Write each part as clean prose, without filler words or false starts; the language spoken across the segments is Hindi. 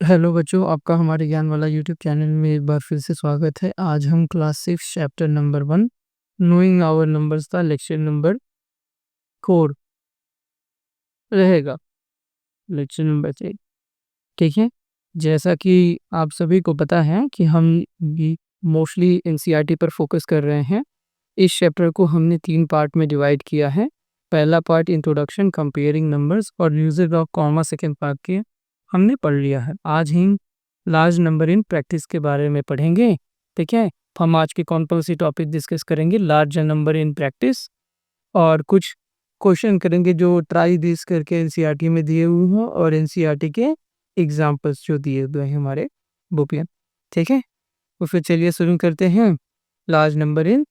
हेलो बच्चों, आपका हमारे ज्ञान वाला यूट्यूब चैनल में एक बार फिर से स्वागत है। आज हम class 6 chapter number 1 knowing our numbers का लेक्चर नंबर 4 रहेगा। लेक्चर नंबर 3, ठीक है। जैसा कि आप सभी को पता है कि हम भी मोस्टली एनसीईआरटी पर फोकस कर रहे हैं। इस चैप्टर को हमने 3 पार्ट में डिवाइड किया है। पहला पार्ट इंट्रोडक्शन, कंपेयरिंग नंबर्स और usages of comma, second part के हमने पढ़ लिया है। आज हम लार्ज नंबर इन प्रैक्टिस के बारे में पढ़ेंगे, ठीक है। हम आज के कौन सी टॉपिक डिस्कस करेंगे, लार्ज नंबर इन प्रैक्टिस, और कुछ क्वेश्चन करेंगे जो ट्राई दिस करके एनसीईआरटी में दिए हुए हैं और एनसीईआरटी के एग्जाम्पल्स जो दिए हुए हैं हमारे बुक में, ठीक है। तो फिर चलिए शुरू करते हैं लार्ज नंबर इन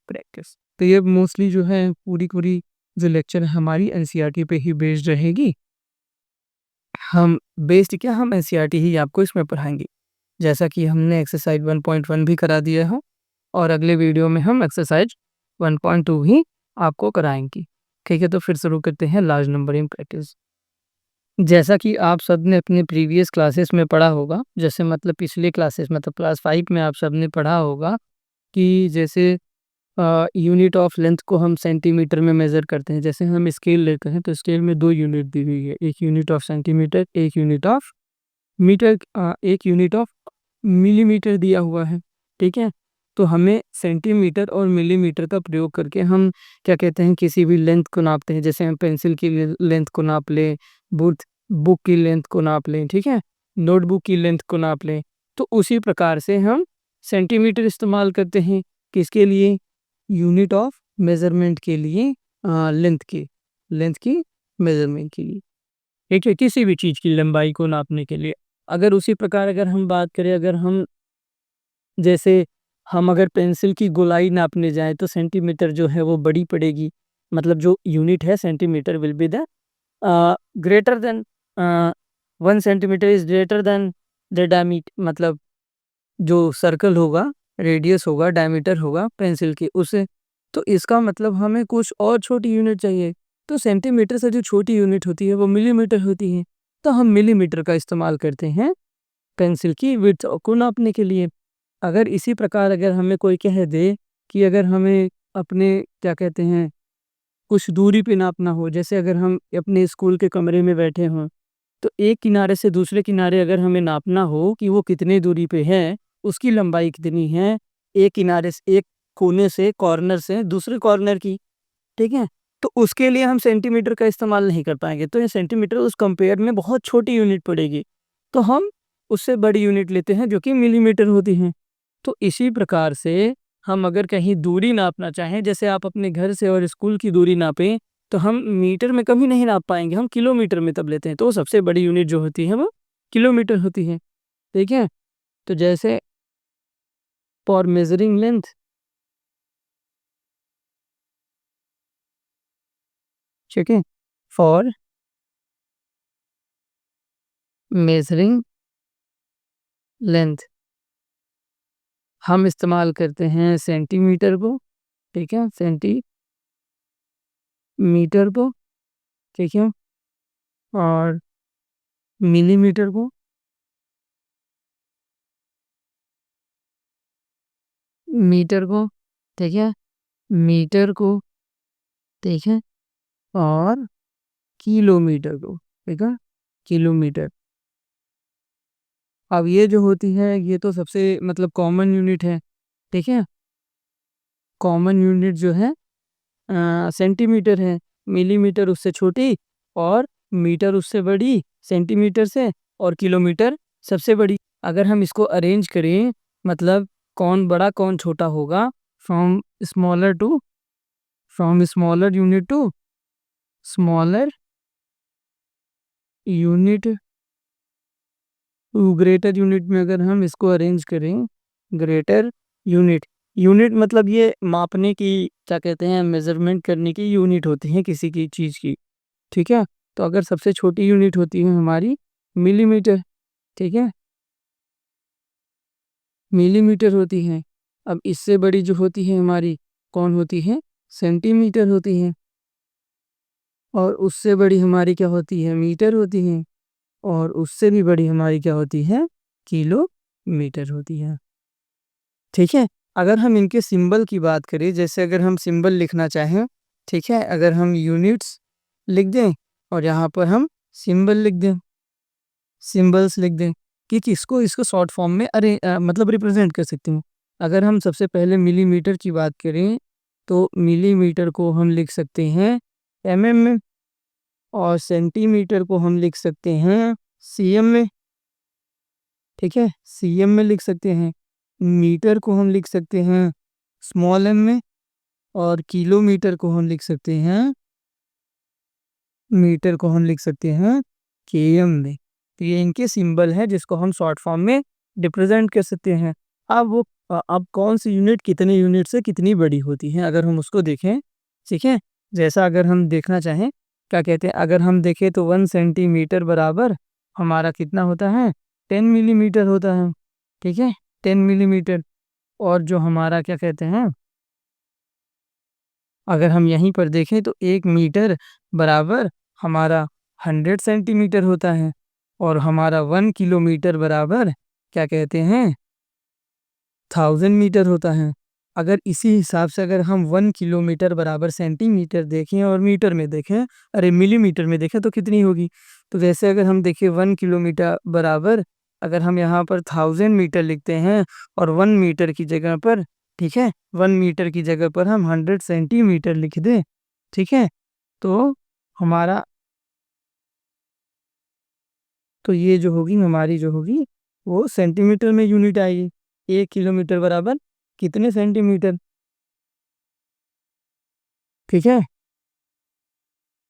प्रैक्टिस। तो ये मोस्टली जो है पूरी जो लेक्चर है हमारी एनसीईआरटी पे ही बेस्ड रहेगी। हम एनसीईआरटी ही आपको इसमें पढ़ाएंगे, जैसा कि हमने एक्सरसाइज 1.1 भी करा दिया है और अगले वीडियो में हम एक्सरसाइज 1.2 ही आपको कराएंगे, ठीक है। तो फिर शुरू करते हैं लार्ज नंबर इन प्रैक्टिस। जैसा कि आप सब ने अपने प्रीवियस क्लासेस में पढ़ा होगा, जैसे मतलब पिछले क्लासेस मतलब क्लास 5 में आप सब ने पढ़ा होगा कि जैसे यूनिट ऑफ लेंथ को हम सेंटीमीटर में मेज़र करते हैं। जैसे हम स्केल लेते हैं तो स्केल में 2 यूनिट दी हुई है, एक यूनिट ऑफ सेंटीमीटर, एक यूनिट ऑफ मीटर, एक यूनिट ऑफ मिलीमीटर दिया हुआ है, ठीक है। तो हमें सेंटीमीटर और मिलीमीटर का प्रयोग करके हम क्या कहते हैं, किसी भी लेंथ को नापते हैं। जैसे हम पेंसिल की लेंथ को नाप लें, बुक की लेंथ को नाप लें, ठीक है, नोटबुक की लेंथ को नाप लें। तो उसी प्रकार से हम सेंटीमीटर इस्तेमाल करते हैं किसके लिए, यूनिट ऑफ मेजरमेंट के लिए, लेंथ की मेजरमेंट के लिए, ठीक है, किसी भी चीज़ की लंबाई को नापने के लिए। अगर उसी प्रकार अगर हम बात करें, अगर हम जैसे हम अगर पेंसिल की गोलाई नापने जाएँ तो सेंटीमीटर जो है वो बड़ी पड़ेगी। मतलब जो यूनिट है centimetre will be the greater than 1 centimetre is greater than the मतलब जो सर्कल होगा, रेडियस होगा, डायमीटर होगा पेंसिल की उससे। तो इसका मतलब हमें कुछ और छोटी यूनिट चाहिए। तो सेंटीमीटर से जो छोटी यूनिट होती है वो मिलीमीटर होती है। तो हम मिलीमीटर का इस्तेमाल करते हैं पेंसिल की विड्थ को नापने के लिए। अगर इसी प्रकार अगर हमें कोई कह दे कि अगर हमें अपने क्या कहते हैं कुछ दूरी पे नापना हो, जैसे अगर हम अपने स्कूल के कमरे में बैठे हों, तो एक किनारे से दूसरे किनारे अगर हमें नापना हो कि वो कितने दूरी पे है, उसकी लंबाई कितनी है, एक किनारे से, एक कोने से, कॉर्नर से दूसरे कॉर्नर की, ठीक है। तो उसके लिए हम सेंटीमीटर का इस्तेमाल नहीं कर पाएंगे। तो ये सेंटीमीटर उस कंपेयर में बहुत छोटी यूनिट पड़ेगी। तो हम उससे बड़ी यूनिट लेते हैं जो कि मिलीमीटर होती है। तो इसी प्रकार से हम अगर कहीं दूरी नापना चाहें, जैसे आप अपने घर से और स्कूल की दूरी नापें, तो हम मीटर में कभी नहीं नाप पाएंगे, हम किलोमीटर में तब लेते हैं। तो सबसे बड़ी यूनिट जो होती है वो किलोमीटर होती है, ठीक है। तो जैसे फॉर मेजरिंग लेंथ, ठीक है, फॉर मेजरिंग लेंथ हम इस्तेमाल करते हैं सेंटीमीटर को, ठीक है, सेंटीमीटर को, ठीक है, और मिलीमीटर को, मीटर को, ठीक है, मीटर को, ठीक है, और किलोमीटर को, ठीक है, किलोमीटर। अब ये जो होती है ये तो सबसे मतलब कॉमन यूनिट है, ठीक है। कॉमन यूनिट जो है सेंटीमीटर है, मिलीमीटर उससे छोटी और मीटर उससे बड़ी सेंटीमीटर से, और किलोमीटर सबसे बड़ी। अगर हम इसको अरेंज करें, मतलब कौन बड़ा कौन छोटा होगा, from smaller to from smaller unit to smaller unit to greater unit में अगर हम इसको अरेंज करें, ग्रेटर यूनिट, यूनिट मतलब ये मापने की क्या कहते हैं, मेजरमेंट करने की यूनिट होती है किसी की चीज़ की, ठीक है। तो अगर सबसे छोटी यूनिट होती है हमारी मिलीमीटर, ठीक है, मिलीमीटर होती है। अब इससे बड़ी जो होती है हमारी कौन होती है, सेंटीमीटर होती है, और उससे बड़ी हमारी क्या होती है, मीटर होती है। और उससे भी बड़ी हमारी क्या होती है, किलोमीटर होती है। ठीक है, अगर हम इनके सिंबल की बात करें, जैसे अगर हम सिंबल लिखना चाहें, ठीक है, अगर हम यूनिट्स लिख दें और यहाँ पर हम सिंबल लिख दें, सिंबल्स लिख दें कि किसको इसको शॉर्ट फॉर्म में मतलब रिप्रेजेंट कर सकते हैं। अगर हम सबसे पहले मिलीमीटर की बात करें तो मिलीमीटर को हम लिख सकते हैं एमएम में, और सेंटीमीटर को हम लिख सकते हैं सीएम में। ठीक है, सीएम में लिख सकते हैं। मीटर को हम लिख सकते हैं स्मॉल एम में, और किलोमीटर को हम लिख सकते हैं, मीटर को हम लिख सकते हैं केएम में। तो ये इनके सिंबल है जिसको हम शॉर्ट फॉर्म में रिप्रेजेंट कर सकते हैं। अब कौन सी यूनिट कितने यूनिट से कितनी बड़ी होती है अगर हम उसको देखें, ठीक है, जैसा अगर हम देखना चाहें, क्या कहते हैं, अगर हम देखें तो 1 सेंटीमीटर बराबर हमारा कितना होता है, 10 मिलीमीटर होता है। ठीक है, 10 मिलीमीटर। और जो हमारा क्या कहते हैं, अगर हम यहीं पर देखें तो 1 मीटर बराबर हमारा 100 सेंटीमीटर होता है, और हमारा 1 किलोमीटर बराबर क्या कहते हैं, 1000 मीटर होता है। अगर इसी हिसाब से अगर हम 1 किलोमीटर बराबर सेंटीमीटर देखें और मीटर में देखें, मिलीमीटर में देखें तो कितनी होगी। तो जैसे अगर हम देखें 1 किलोमीटर बराबर, अगर हम यहाँ पर 1000 मीटर लिखते हैं और 1 मीटर की जगह पर, ठीक है, 1 मीटर की जगह पर हम 100 सेंटीमीटर लिख दें, ठीक है, तो हमारा, तो ये जो होगी हमारी जो होगी वो सेंटीमीटर में यूनिट आएगी। 1 किलोमीटर बराबर कितने सेंटीमीटर। ठीक है,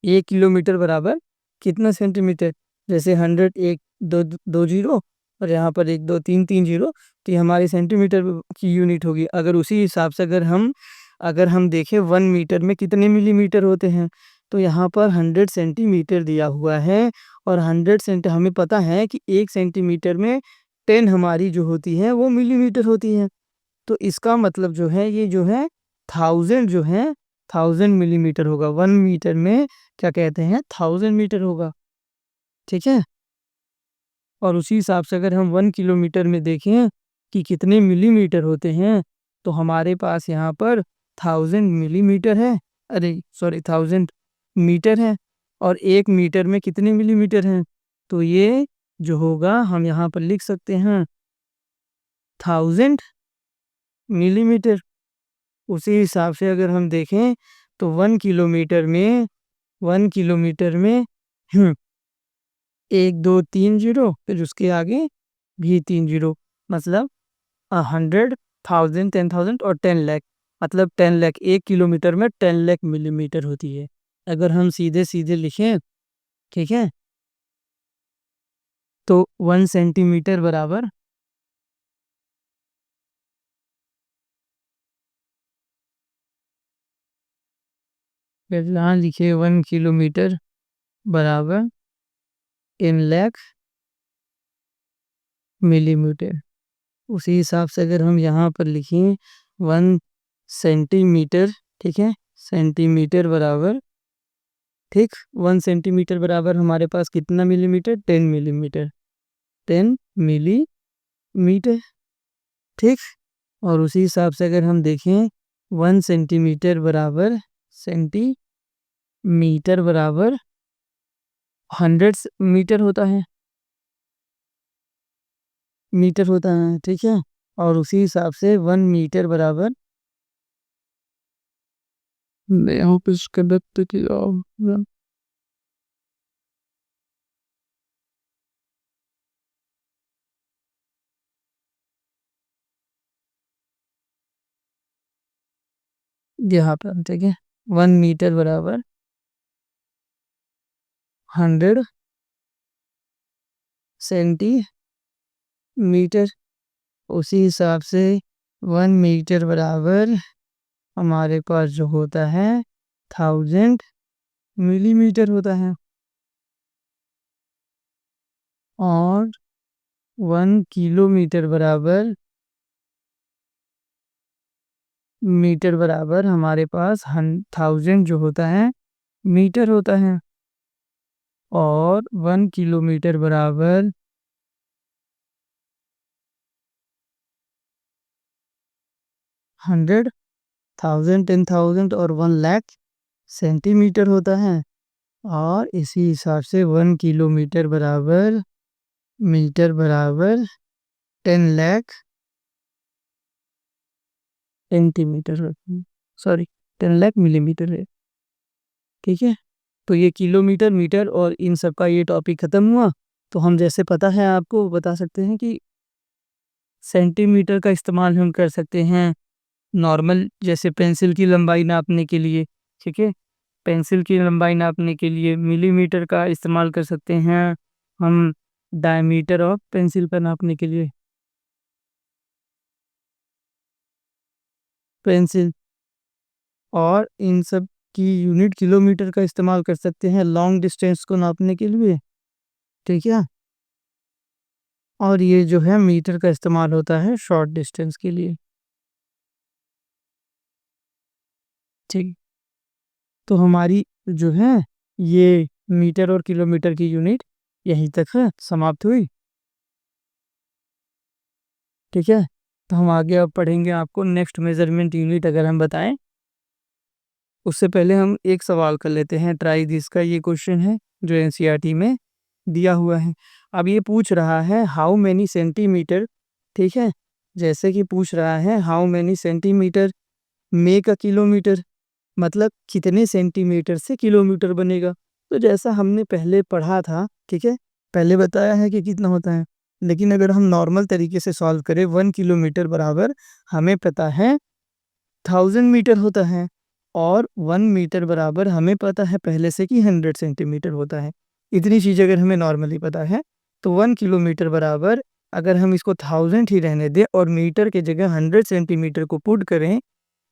1 किलोमीटर बराबर कितना सेंटीमीटर। जैसे 100, एक दो दो जीरो, और यहाँ पर 1 2 3 3 जीरो, तो ये हमारी सेंटीमीटर की यूनिट होगी। अगर उसी हिसाब से अगर हम देखें 1 मीटर में कितने मिलीमीटर होते हैं, तो यहाँ पर 100 सेंटीमीटर दिया हुआ है, और 100 सेंटी हमें पता है कि 1 सेंटीमीटर में 10 हमारी जो होती है वो मिलीमीटर होती है। तो इसका मतलब जो है, ये जो है 1000 जो है 1000 मिलीमीटर होगा। 1 मीटर में क्या कहते हैं, 1000 मीटर होगा। ठीक है, और उसी हिसाब से अगर हम 1 किलोमीटर में देखें कि कितने मिलीमीटर होते हैं, तो हमारे पास यहाँ पर 1000 मिलीमीटर है, सॉरी 1000 मीटर है, और 1 मीटर में कितने मिलीमीटर हैं, तो ये जो होगा हम यहाँ पर लिख सकते हैं 1000 मिलीमीटर। उसी हिसाब से अगर हम देखें तो 1 किलोमीटर में 1 2 3 जीरो, फिर उसके आगे भी 3 जीरो, मतलब 100, 1000, 10,000 और 10 लाख, मतलब 10 लाख। 1 किलोमीटर में 10 लाख मिलीमीटर होती है। अगर हम सीधे सीधे लिखें, ठीक है, तो 1 सेंटीमीटर बराबर, यहाँ लिखे 1 किलोमीटर बराबर 10 लाख मिलीमीटर। उसी हिसाब से अगर हम यहाँ पर लिखें 1 सेंटीमीटर, ठीक है, सेंटीमीटर बराबर, ठीक, 1 सेंटीमीटर बराबर हमारे पास कितना मिलीमीटर, 10 मिलीमीटर, 10 मिलीमीटर। ठीक, और उसी हिसाब से अगर हम देखें 1 सेंटीमीटर बराबर 100 मीटर होता है, ठीक है, और उसी हिसाब से 1 मीटर बराबर, मैं यहाँ पे कनेक्ट किया, यहाँ पर, ठीक है, 1 मीटर बराबर 100 सेंटीमीटर। उसी हिसाब से 1 मीटर बराबर हमारे पास जो होता है 1000 मिलीमीटर होता है, और 1 किलोमीटर बराबर हमारे पास 1000 जो होता है मीटर होता है। और 1 किलोमीटर बराबर 100, 1000, 10,000 और 1 लाख सेंटीमीटर होता है। और इसी हिसाब से 1 किलोमीटर बराबर मीटर बराबर 10 lakh centimetre, sorry 10 lakh millimetre है। ठीक है, तो ये किलोमीटर, मीटर और इन सब का ये टॉपिक ख़त्म हुआ। तो हम जैसे पता है आपको बता सकते हैं कि सेंटीमीटर का इस्तेमाल हम कर सकते हैं नॉर्मल, जैसे पेंसिल की लंबाई नापने के लिए। ठीक है, पेंसिल की लंबाई नापने के लिए मिलीमीटर का इस्तेमाल कर सकते हैं हम डायमीटर ऑफ पेंसिल पर नापने के लिए पेंसिल। और इन सब की यूनिट किलोमीटर का इस्तेमाल कर सकते हैं लॉन्ग डिस्टेंस को नापने के लिए। ठीक है, और ये जो है मीटर का इस्तेमाल होता है शॉर्ट डिस्टेंस के लिए। ठीक, तो हमारी जो है ये मीटर और किलोमीटर की यूनिट यहीं तक है, समाप्त हुई। ठीक है, तो हम आगे अब पढ़ेंगे आपको नेक्स्ट मेजरमेंट यूनिट अगर हम बताएं। उससे पहले हम एक सवाल कर लेते हैं, ट्राई दिस का ये क्वेश्चन है जो एनसीईआरटी में दिया हुआ है। अब ये पूछ रहा है हाउ मैनी सेंटीमीटर। ठीक है, जैसे कि पूछ रहा है how many centimetre make a kilometre, मतलब कितने सेंटीमीटर से किलोमीटर बनेगा। तो जैसा हमने पहले पढ़ा था, ठीक है, पहले बताया है कि कितना होता है। लेकिन अगर हम नॉर्मल तरीके से सॉल्व करें, 1 किलोमीटर बराबर हमें पता है 1000 मीटर होता है, और 1 मीटर बराबर हमें पता है पहले से कि 100 सेंटीमीटर होता है। इतनी चीज़ अगर हमें नॉर्मली पता है, तो 1 किलोमीटर बराबर अगर हम इसको 1000 ही रहने दें और मीटर की जगह 100 सेंटीमीटर को पुट करें,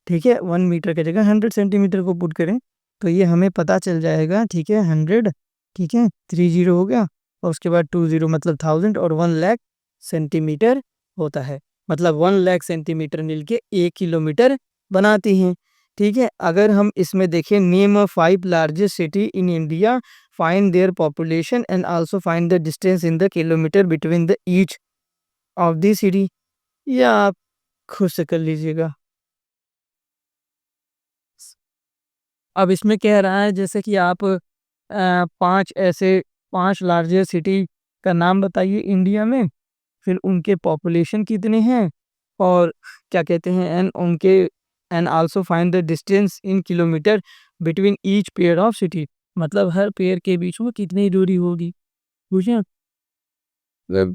ठीक है, 1 मीटर की जगह 100 सेंटीमीटर को पुट करें, तो ये हमें पता चल जाएगा। ठीक है, 100, ठीक है, 3 जीरो हो गया, और उसके बाद 2 जीरो मतलब 1000, और 1 लाख सेंटीमीटर होता है। मतलब 1 लाख सेंटीमीटर मिलके 1 किलोमीटर बनाती हैं। ठीक है, अगर हम इसमें देखें name of 5 largest city in India, find their population and also find the distance in the kilometre between the each of the city. या आप खुद से कर लीजिएगा। अब इसमें कह रहा है जैसे कि आप 5 ऐसे 5 लार्जेस्ट सिटी का नाम बताइए इंडिया में, फिर उनके पॉपुलेशन कितने हैं, और क्या कहते हैं एंड उनके and also find the distance in kilometre between each pair of city, मतलब हर पेयर के बीच में कितनी दूरी होगी। बुझे? अगर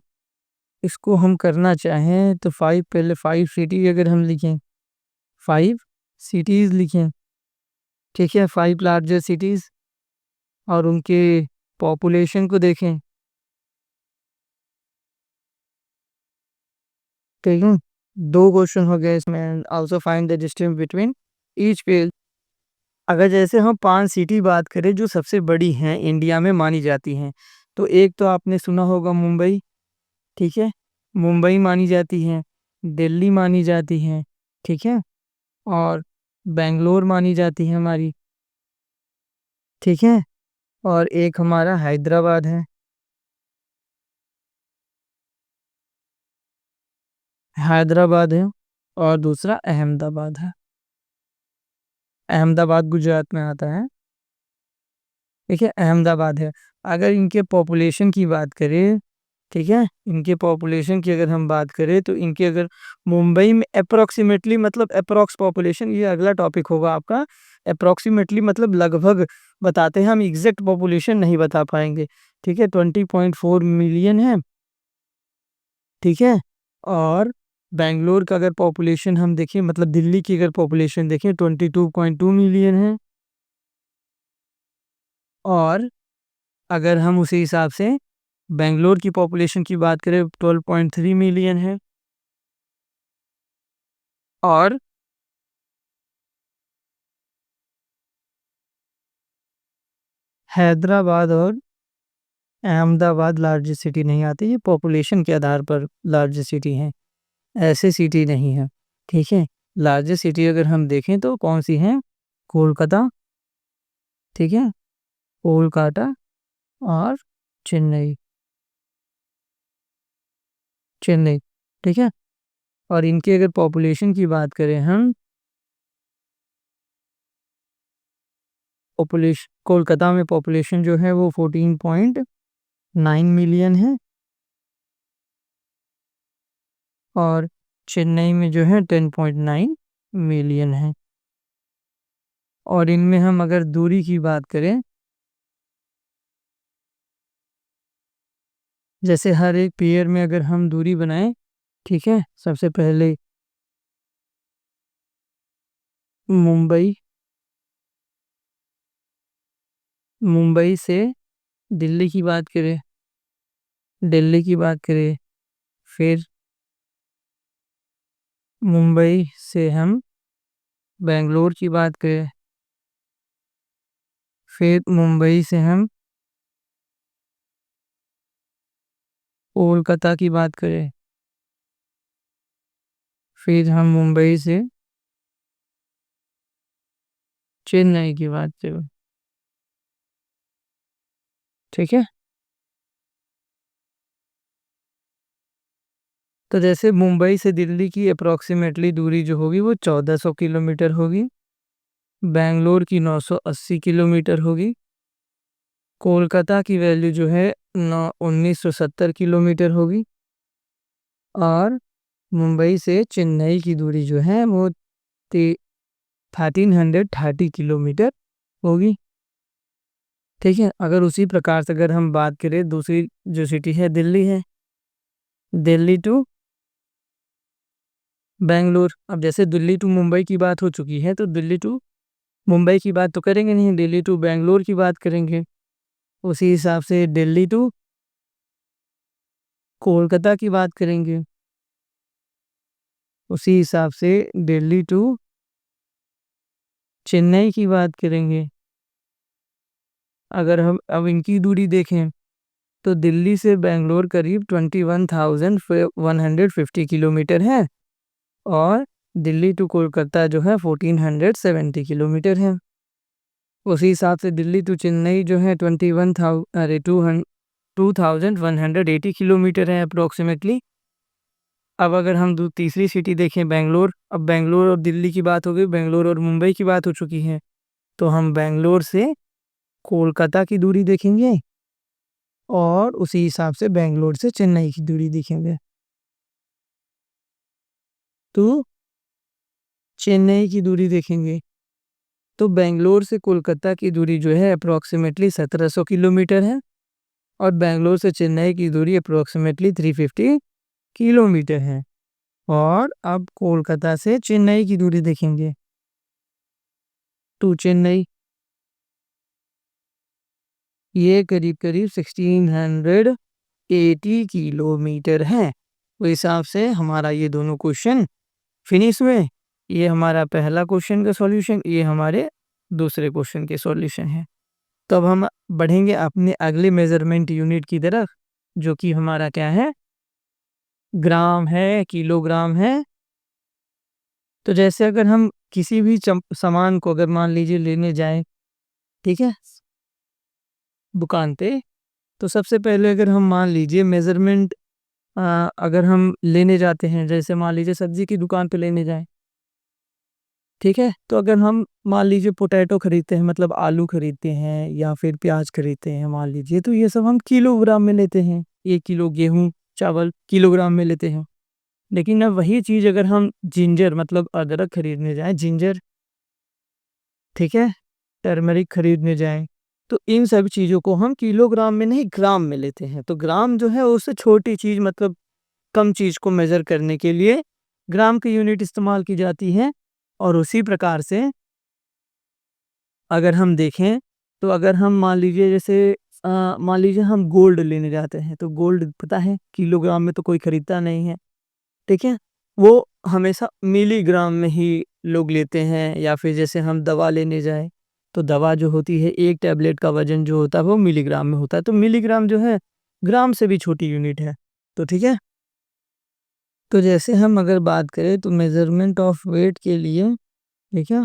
इसको हम करना चाहें तो 5, पहले 5 सिटी अगर हम लिखें, 5 सिटीज़ लिखें। ठीक है, 5 लार्जेस्ट सिटीज़ और उनके पॉपुलेशन को देखें। ठीक है, 2 क्वेश्चन हो गए इसमें। Also find the distance between each pair. अगर जैसे हम 5 सिटी बात करें जो सबसे बड़ी हैं इंडिया में मानी जाती हैं, तो एक तो आपने सुना होगा मुंबई। ठीक है, मुंबई मानी जाती है, दिल्ली मानी जाती है, ठीक है, और बेंगलोर मानी जाती है हमारी। ठीक है, और एक हमारा हैदराबाद है। हैदराबाद है, और दूसरा अहमदाबाद है। अहमदाबाद गुजरात में आता है। ठीक है, अहमदाबाद है। अगर इनके पॉपुलेशन की बात करें, ठीक है, इनके पॉपुलेशन की अगर हम बात करें तो इनके अगर मुंबई में अप्रोक्सीमेटली, मतलब अप्रोक्स पॉपुलेशन, ये अगला टॉपिक होगा आपका। अप्रोक्सीमेटली मतलब लगभग बताते हैं, हम एग्जैक्ट पॉपुलेशन नहीं बता पाएंगे। ठीक है, 20.4 मिलियन है। ठीक है, और बेंगलोर का अगर पॉपुलेशन हम देखें, मतलब दिल्ली की अगर पॉपुलेशन देखें, 22.2 मिलियन है। और अगर हम उसी हिसाब से बेंगलोर की पॉपुलेशन की बात करें, 12.3 मिलियन है। और हैदराबाद और अहमदाबाद लार्जेस्ट सिटी नहीं आती, ये पॉपुलेशन के आधार पर लार्जेस्ट सिटी हैं, ऐसे सिटी नहीं है। ठीक है, लार्जेस्ट सिटी अगर हम देखें तो कौन सी हैं? कोलकाता, ठीक है, कोलकाता, और चेन्नई, चेन्नई, ठीक है। और इनकी अगर पॉपुलेशन की बात करें हम, पॉपुलेशन कोलकाता में पॉपुलेशन जो है वो 14.9 मिलियन है, और चेन्नई में जो है 10.9 मिलियन है। और इनमें हम अगर दूरी की बात करें, जैसे हर एक पेयर में अगर हम दूरी बनाएं, ठीक है, सबसे पहले मुंबई, मुंबई से दिल्ली की बात करें, दिल्ली की बात करें, फिर मुंबई से हम बेंगलोर की बात करें, फिर मुंबई से हम कोलकाता की बात करें, फिर हम मुंबई से चेन्नई की बात करें, ठीक है। तो जैसे मुंबई से दिल्ली की अप्रॉक्सीमेटली दूरी जो होगी वो 1400 किलोमीटर होगी, बेंगलोर की 980 किलोमीटर होगी, कोलकाता की वैल्यू जो है 1970 किलोमीटर होगी, और मुंबई से चेन्नई की दूरी जो है वो 1330 किलोमीटर होगी, ठीक है। अगर उसी प्रकार से अगर हम बात करें दूसरी जो सिटी है दिल्ली है, दिल्ली टू बेंगलोर, अब जैसे दिल्ली टू मुंबई की बात हो चुकी है तो दिल्ली टू मुंबई की बात तो करेंगे नहीं, दिल्ली टू बेंगलोर की बात करेंगे। उसी हिसाब से दिल्ली टू कोलकाता की बात करेंगे, उसी हिसाब से दिल्ली टू चेन्नई की बात करेंगे। अगर हम अब इनकी दूरी देखें तो दिल्ली से बेंगलोर करीब 21,150 किलोमीटर है, और दिल्ली टू कोलकाता जो है 1470 किलोमीटर है। उसी हिसाब से दिल्ली टू चेन्नई जो है 2180 किलोमीटर है अप्रोक्सीमेटली। अब अगर हम तीसरी सिटी देखें बेंगलोर, अब बेंगलोर और दिल्ली की बात हो गई, बेंगलोर और मुंबई की बात हो चुकी है, तो हम बेंगलोर से कोलकाता की दूरी देखेंगे और उसी हिसाब से बेंगलोर से चेन्नई की दूरी देखेंगे। तो चेन्नई की दूरी देखेंगे तो बेंगलोर से कोलकाता की दूरी जो है अप्रोक्सीमेटली 1700 किलोमीटर है, और बेंगलोर से चेन्नई की दूरी अप्रोक्सीमेटली 350 किलोमीटर है। और अब कोलकाता से चेन्नई की दूरी देखेंगे टू चेन्नई, ये करीब करीब 1680 किलोमीटर है। तो हिसाब से हमारा ये दोनों क्वेश्चन फिनिश हुए। ये हमारा पहला क्वेश्चन का सॉल्यूशन, ये हमारे दूसरे क्वेश्चन के सॉल्यूशन है। तो अब हम बढ़ेंगे अपने अगले मेजरमेंट यूनिट की तरफ, जो कि हमारा क्या है, ग्राम है, किलोग्राम है। तो जैसे अगर हम किसी भी सामान को अगर मान लीजिए लेने जाएं, ठीक है, दुकान पे, तो सबसे पहले अगर हम मान लीजिए मेजरमेंट अगर हम लेने जाते हैं, जैसे मान लीजिए सब्जी की दुकान पे लेने जाएं, ठीक है, तो अगर हम मान लीजिए पोटैटो खरीदते हैं, मतलब आलू खरीदते हैं या फिर प्याज खरीदते हैं मान लीजिए, तो ये सब हम किलोग्राम में लेते हैं। 1 किलो गेहूं चावल किलोग्राम में लेते हैं। लेकिन अब वही चीज़ अगर हम जिंजर मतलब अदरक खरीदने जाएं, जिंजर, ठीक है, टर्मरिक खरीदने जाएं, तो इन सब चीज़ों को हम किलोग्राम में नहीं ग्राम में लेते हैं। तो ग्राम जो है उससे छोटी चीज़ मतलब कम चीज़ को मेज़र करने के लिए ग्राम की यूनिट इस्तेमाल की जाती है। और उसी प्रकार से अगर हम देखें तो अगर हम मान लीजिए जैसे मान लीजिए हम गोल्ड लेने जाते हैं, तो गोल्ड पता है किलोग्राम में तो कोई खरीदता नहीं है, ठीक है, वो हमेशा मिलीग्राम में ही लोग लेते हैं। या फिर जैसे हम दवा लेने जाएं, तो दवा जो होती है एक टैबलेट का वजन जो होता है वो मिलीग्राम में होता है, तो मिलीग्राम जो है ग्राम से भी छोटी यूनिट है। तो ठीक है, तो जैसे हम अगर बात करें तो मेजरमेंट ऑफ वेट के लिए, ठीक है,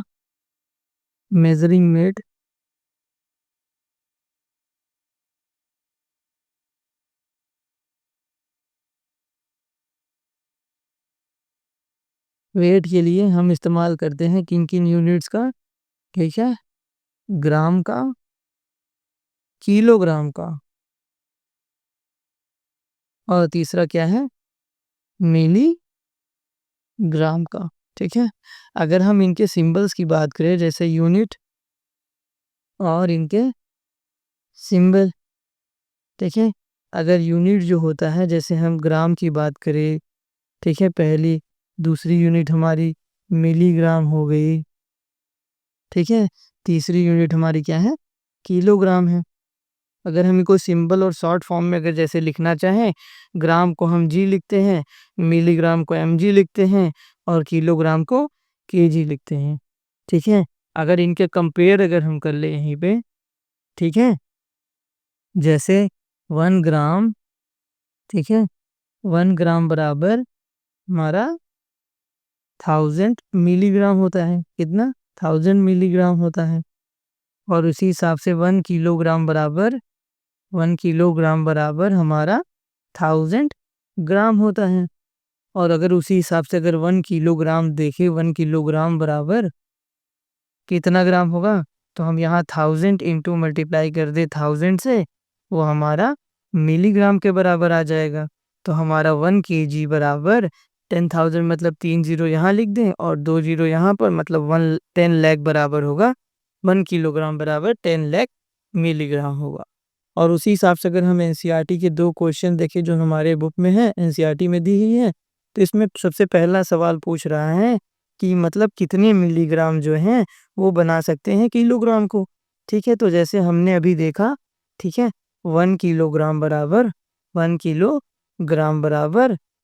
मेजरिंग वेट, वेट के लिए हम इस्तेमाल करते हैं किन किन यूनिट्स का, ठीक है, ग्राम का, किलोग्राम का, और तीसरा क्या है, मिलीग्राम का। ठीक है, अगर हम इनके सिंबल्स की बात करें जैसे यूनिट और इनके सिंबल, ठीक है, अगर यूनिट जो होता है जैसे हम ग्राम की बात करें, ठीक है, पहली दूसरी यूनिट हमारी मिलीग्राम हो गई, ठीक है, तीसरी यूनिट हमारी क्या है, किलोग्राम है। अगर हम इनको सिंबल और शॉर्ट फॉर्म में अगर जैसे लिखना चाहें, ग्राम को हम जी लिखते हैं, मिलीग्राम को mg लिखते हैं और किलोग्राम को kg लिखते हैं। ठीक है, अगर इनके कंपेयर अगर हम कर ले यहीं पे, ठीक है, जैसे 1 ग्राम, ठीक है, 1 ग्राम बराबर हमारा 1000 मिलीग्राम होता है। कितना, 1000 मिलीग्राम होता है। और उसी हिसाब से 1 किलोग्राम बराबर हमारा 1000 ग्राम होता है। और अगर उसी हिसाब से अगर 1 किलोग्राम देखें, 1 किलोग्राम बराबर कितना ग्राम होगा, तो हम यहाँ 1000 इंटू मल्टीप्लाई कर दे 1000 से, वो हमारा मिलीग्राम के बराबर आ जाएगा। तो हमारा 1 kg बराबर 10,000, मतलब 3 जीरो यहाँ लिख दें और 2 जीरो यहाँ पर, मतलब 10 लाख बराबर होगा। 1 किलोग्राम बराबर 10 लाख मिलीग्राम होगा। और उसी हिसाब से अगर हम एनसीईआरटी के 2 क्वेश्चन देखें जो हमारे बुक में है, एनसीईआरटी में दी हुई है, तो इसमें सबसे पहला सवाल पूछ रहा है कि मतलब कितने मिलीग्राम जो हैं वो बना सकते हैं किलोग्राम को। ठीक है, तो जैसे हमने अभी देखा, ठीक है, 1 किलोग्राम बराबर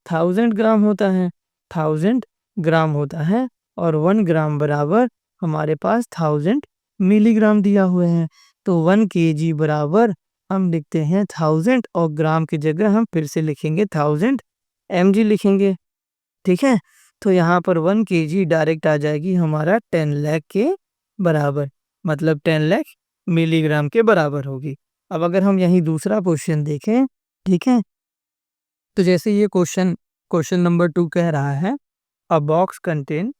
1000 ग्राम होता है, 1000 ग्राम होता है, और 1 ग्राम बराबर हमारे पास 1000 मिलीग्राम दिया हुए हैं। तो 1 kg बराबर हम लिखते हैं 1000 और ग्राम की जगह हम फिर से लिखेंगे 1000 mg लिखेंगे। ठीक है, तो यहाँ पर 1 kg डायरेक्ट आ जाएगी हमारा 10 लाख के बराबर, मतलब 10 लाख मिलीग्राम के बराबर होगी। अब अगर हम यही दूसरा क्वेश्चन देखें, ठीक है, तो जैसे ये क्वेश्चन क्वेश्चन नंबर 2 कह रहा है, अ बॉक्स कंटेन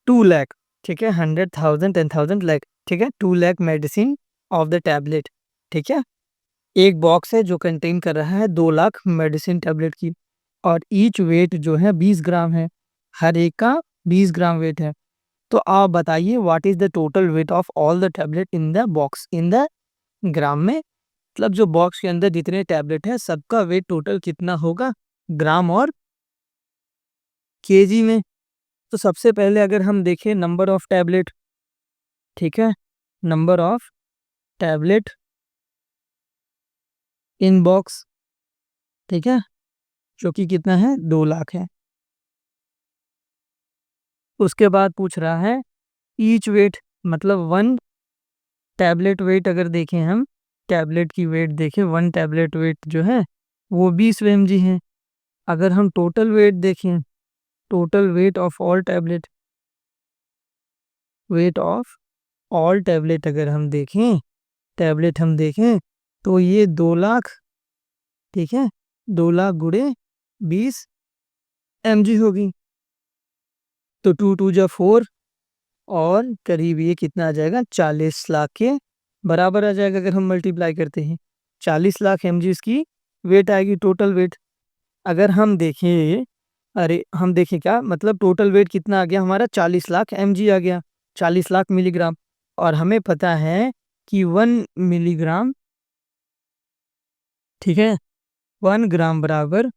2 लाख, ठीक है, 100,000, 10,000 लाख, ठीक है, 2 lakh medicine of the tablet. ठीक है, एक बॉक्स है जो कंटेन कर रहा है 2 लाख मेडिसिन टैबलेट की, और ईच वेट जो है 20 ग्राम है, हर एक का 20 ग्राम वेट है। तो आप बताइए what is the total weight of all the tablet in the box in the gram में, मतलब जो बॉक्स के अंदर जितने टैबलेट है सबका वेट टोटल कितना होगा ग्राम और केजी में। तो सबसे पहले अगर हम देखें नंबर ऑफ टैबलेट, ठीक है, number of tablet in box, ठीक है, जो कि कितना है 2 लाख है। उसके बाद पूछ रहा है ईच वेट, मतलब 1 टैबलेट वेट अगर देखें हम, टैबलेट की वेट देखें, 1 टैबलेट वेट जो है वो 20 mg है। अगर हम टोटल वेट देखें, total weight of all tablet, wait of all tablet अगर हम देखें, टैबलेट हम देखें, तो ये 2 लाख, ठीक है, 2 लाख गुणे 20 mg होगी। तो 2 2 जा 4, और करीब ये कितना आ जाएगा 40 लाख के बराबर आ जाएगा अगर हम मल्टीप्लाई करते हैं। 40 लाख mg इसकी वेट आएगी, टोटल वेट। अगर हम देखें, अरे हम देखें क्या मतलब टोटल वेट कितना आ गया हमारा, 40 लाख mg आ गया, 40 लाख मिलीग्राम। और हमें पता है कि 1 मिलीग्राम, ठीक है, 1 ग्राम बराबर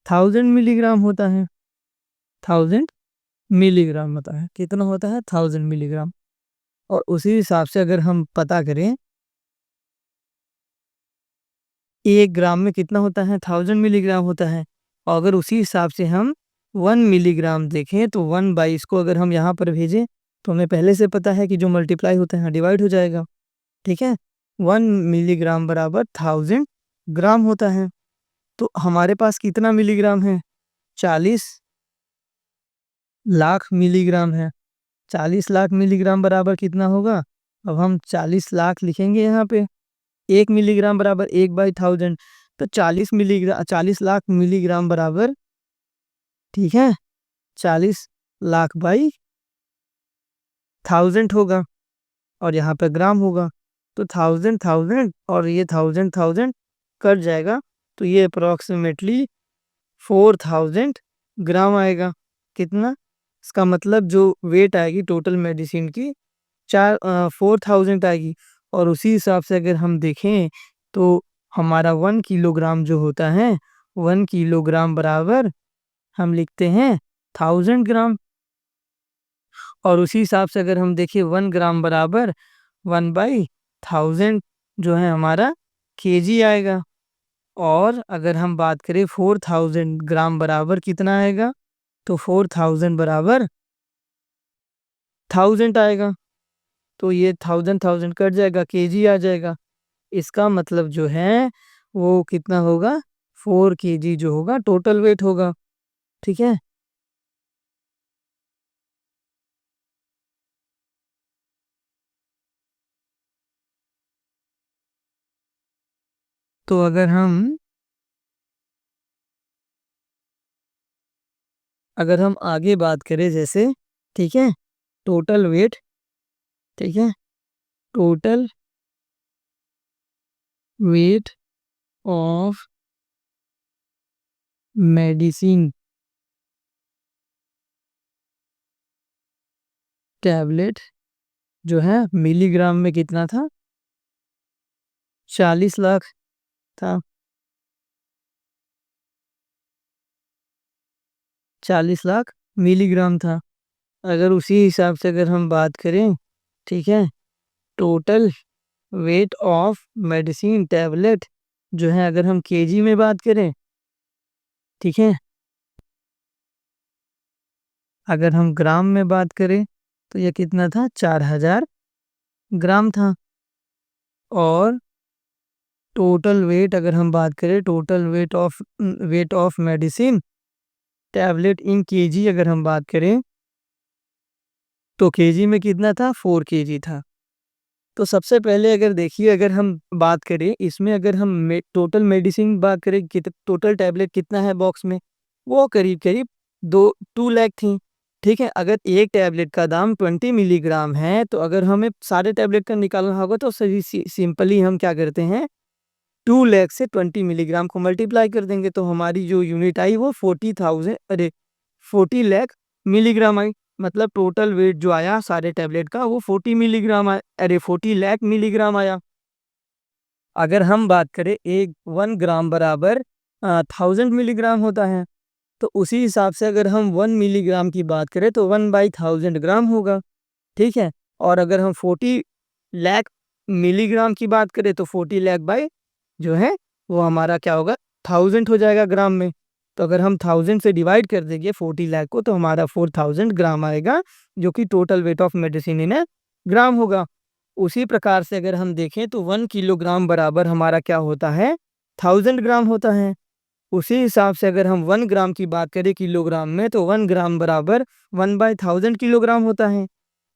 1000 मिलीग्राम होता है, 1000 मिलीग्राम होता है, कितना होता है 1000 मिलीग्राम। और उसी हिसाब से अगर हम पता करें 1 ग्राम में कितना होता है 1000 मिलीग्राम होता है, और अगर उसी हिसाब से हम 1 मिलीग्राम देखें तो 1/, इसको अगर हम यहाँ पर भेजें तो हमें पहले से पता है कि जो मल्टीप्लाई होता है डिवाइड हो जाएगा। ठीक है, 1 मिलीग्राम बराबर 1000 ग्राम होता है। तो हमारे पास कितना मिलीग्राम है, 40 लाख मिलीग्राम है। 40 लाख मिलीग्राम बराबर कितना होगा, अब हम 40 लाख लिखेंगे यहाँ पे, 1 मिलीग्राम बराबर 1/1000, तो 40 लाख मिलीग्राम बराबर ठीक है, 40 लाख बाई 1000 होगा और यहाँ पे ग्राम होगा। तो 1000 और ये 1000 कट जाएगा, तो ये अप्रॉक्सीमेटली 4000 ग्राम आएगा। कितना? इसका मतलब जो वेट आएगी टोटल मेडिसिन की 4000 आएगी। और उसी हिसाब से अगर हम देखें तो हमारा 1 किलोग्राम जो होता है, 1 किलोग्राम बराबर हम लिखते हैं 1000 ग्राम। और उसी हिसाब से अगर हम देखें 1 ग्राम बराबर 1/1000 जो है हमारा केजी आएगा। और अगर हम बात करें 4000 ग्राम बराबर कितना आएगा, तो 4000 बराबर 1000 आएगा। तो ये 1000 कट जाएगा, केजी आ जाएगा। इसका मतलब जो है वो कितना होगा, 4 केजी जो होगा टोटल वेट होगा। ठीक है, तो अगर हम आगे बात करें जैसे, ठीक है, टोटल वेट, ठीक है, total weight of medicine tablet जो है मिलीग्राम में कितना था, 40 लाख था। 40 लाख मिलीग्राम था। अगर उसी हिसाब से अगर हम बात करें, ठीक है, total weight of medicine tablet जो है अगर हम केजी में बात करें, ठीक है, अगर हम ग्राम में बात करें तो ये कितना था, 4000 ग्राम था। और टोटल वेट अगर हम बात करें, total weight of medicine tablet in KG अगर हम बात करें तो केजी में कितना था, 4 केजी था। तो सबसे पहले अगर देखिए, अगर हम बात करें इसमें, अगर हम टोटल मेडिसिन बात करें टोटल टैबलेट कितना है बॉक्स में, वो करीब करीब 2 लाख थी। ठीक है, अगर एक टैबलेट का दाम 20 मिलीग्राम है, तो अगर हमें सारे टैबलेट का निकालना होगा तो सही सिंपली हम क्या करते हैं, 2 लाख से 20 मिलीग्राम को मल्टीप्लाई कर देंगे, तो हमारी जो यूनिट आई वो 40 लाख मिलीग्राम आई। मतलब टोटल वेट जो आया सारे टैबलेट का वो 40 मिलीग्राम आया, 40 लाख मिलीग्राम आया। अगर हम बात करें एक 1 ग्राम बराबर 1000 मिलीग्राम होता है, तो उसी हिसाब से अगर हम 1 मिलीग्राम की बात करें तो 1/1000 ग्राम होगा। ठीक है, और अगर हम 40 लाख मिलीग्राम की बात करें तो 40 लाख बाई जो है वो हमारा क्या होगा, 1000 हो जाएगा ग्राम में। तो अगर हम 1000 से डिवाइड कर देंगे 40 लाख को, तो हमारा 4000 ग्राम आएगा, जो कि total weight of medicine in gram होगा। उसी प्रकार से अगर हम देखें तो 1 किलोग्राम बराबर हमारा क्या होता है, 1000 ग्राम होता है। उसी हिसाब से अगर हम 1 ग्राम की बात करें किलोग्राम में, तो 1 ग्राम बराबर 1/1000 किलोग्राम होता है।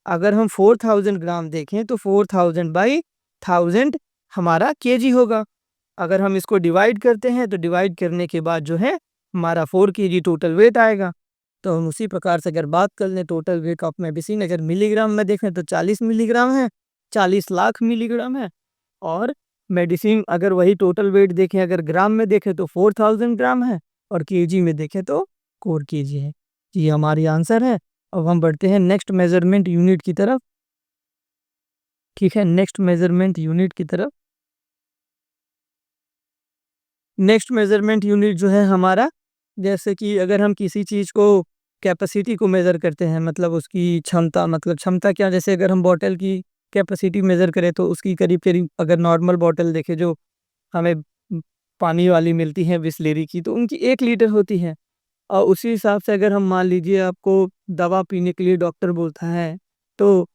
अगर हम 4000 ग्राम देखें तो 4000/1000 हमारा केजी होगा। अगर हम इसको डिवाइड करते हैं तो डिवाइड करने के बाद जो है हमारा 4 केजी टोटल वेट आएगा। तो हम उसी प्रकार से अगर बात कर लें टोटल वेट ऑफ मेडिसिन, अगर मिलीग्राम में देखें तो 40 मिलीग्राम है, 40 लाख मिलीग्राम है। और मेडिसिन अगर वही टोटल वेट देखें, अगर ग्राम में देखें तो 4000 ग्राम है, और केजी में देखें तो 4 केजी है। ये हमारी आंसर है। अब हम बढ़ते हैं नेक्स्ट मेजरमेंट यूनिट की तरफ। ठीक है, नेक्स्ट मेजरमेंट यूनिट की तरफ। नेक्स्ट मेजरमेंट यूनिट जो है हमारा, जैसे कि अगर हम किसी चीज़ को कैपेसिटी को मेज़र करते हैं, मतलब उसकी क्षमता, मतलब क्षमता क्या, जैसे अगर हम बॉटल की कैपेसिटी मेज़र करें तो उसकी करीब करीब, अगर नॉर्मल बॉटल देखें जो हमें पानी वाली मिलती है बिसलेरी की, तो उनकी 1 लीटर होती है। और उसी हिसाब से अगर हम मान लीजिए आपको दवा पीने के लिए डॉक्टर बोलता है, तो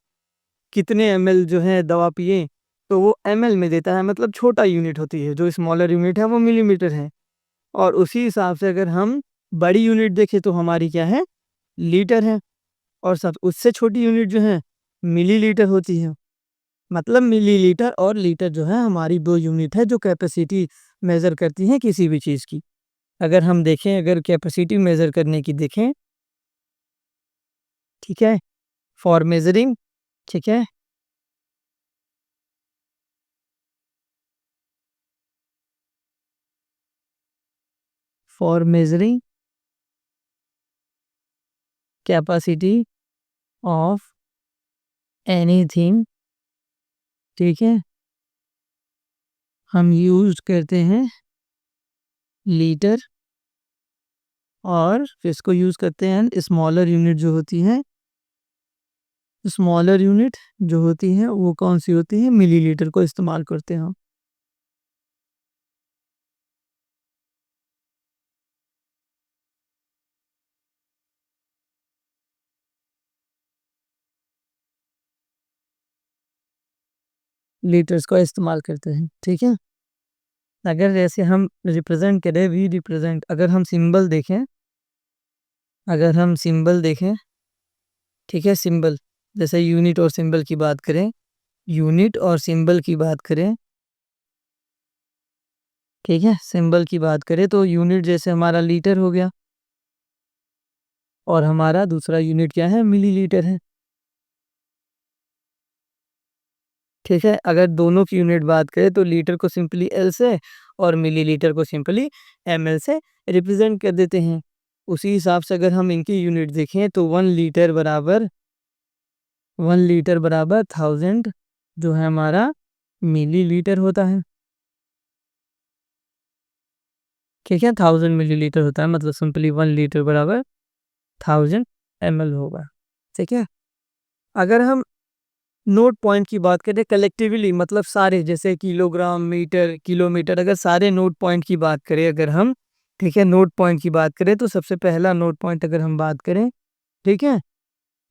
कितने एमएल जो है दवा पिए, तो वो एमएल में देता है, मतलब छोटा यूनिट होती है, जो स्मॉलर यूनिट है वो मिलीमीटर है। और उसी हिसाब से अगर हम बड़ी यूनिट देखें तो हमारी क्या है, लीटर है। और सब उससे छोटी यूनिट जो है मिलीलीटर होती है। मतलब मिलीलीटर और लीटर जो है हमारी 2 यूनिट है जो कैपेसिटी मेजर करती हैं किसी भी चीज़ की। अगर हम देखें, अगर कैपेसिटी मेज़र करने की देखें, ठीक है? फॉर मेज़रिंग, ठीक है? For measuring capacity of anything, ठीक है? हम यूज़ करते हैं लीटर, और इसको यूज़ करते हैं स्मॉलर यूनिट जो होती है, स्मॉलर यूनिट जो होती है वो कौन-सी होती है? मिलीलीटर को इस्तेमाल करते हैं हम। लीटर्स का इस्तेमाल करते हैं, ठीक है? अगर जैसे हम रिप्रेज़ेंट करें, वी रिप्रेज़ेंट, अगर हम सिंबल देखें, अगर हम सिंबल देखें, ठीक है? सिंबल, जैसे यूनिट और सिंबल की बात करें, यूनिट और सिंबल की बात करें, ठीक है? सिंबल की बात करें तो यूनिट जैसे हमारा लीटर हो गया, और हमारा दूसरा यूनिट क्या है? मिलीलीटर है, ठीक है? अगर दोनों की यूनिट बात करें तो लीटर को सिंपली एल से और मिलीलीटर को सिंपली एमएल से रिप्रेजेंट कर देते हैं। उसी हिसाब से अगर हम इनकी यूनिट देखें तो 1 लीटर बराबर 1000 जो है हमारा मिलीलीटर होता है, ठीक है? 1000 मिलीलीटर होता है, मतलब सिंपली 1 लीटर बराबर 1000 एमएल होगा, ठीक है? अगर हम नोट पॉइंट की बात करें कलेक्टिवली, मतलब सारे, जैसे किलोग्राम, मीटर, किलोमीटर, अगर सारे नोट पॉइंट की बात करें, अगर हम, ठीक है, नोट पॉइंट की बात करें तो सबसे पहला नोट पॉइंट अगर हम बात करें, ठीक है,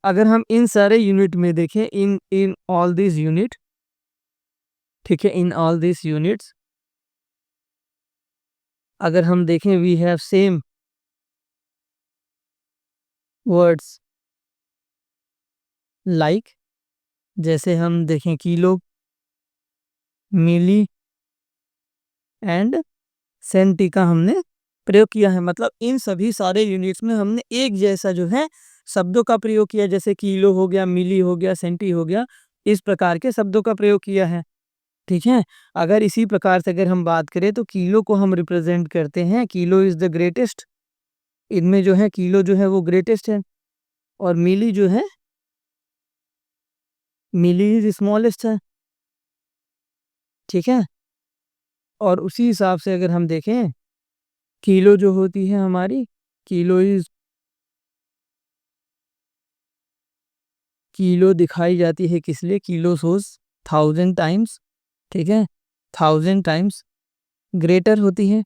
अगर हम इन सारे यूनिट में देखें, in in all this unit, ठीक है, इन ऑल दिस यूनिट्स अगर हम देखें, we have same words like, जैसे हम देखें किलो, मिली एंड सेंटी का हमने प्रयोग किया है, मतलब इन सभी सारे यूनिट्स में हमने एक जैसा जो है शब्दों का प्रयोग किया, जैसे किलो हो गया, मिली हो गया, सेंटी हो गया, इस प्रकार के शब्दों का प्रयोग किया है, ठीक है? अगर इसी प्रकार से अगर हम बात करें तो किलो को हम रिप्रेजेंट करते हैं, किलो इज द ग्रेटेस्ट, इनमें जो है किलो जो है वो ग्रेटेस्ट है, और मिली जो है, मिली इज स्मॉलेस्ट है, ठीक है? और उसी हिसाब से अगर हम देखें, किलो जो होती है हमारी, किलो इज, किलो दिखाई जाती है किस लिए? किलो शोज़ 1000 टाइम्स, ठीक है? 1000 टाइम्स ग्रेटर होती है,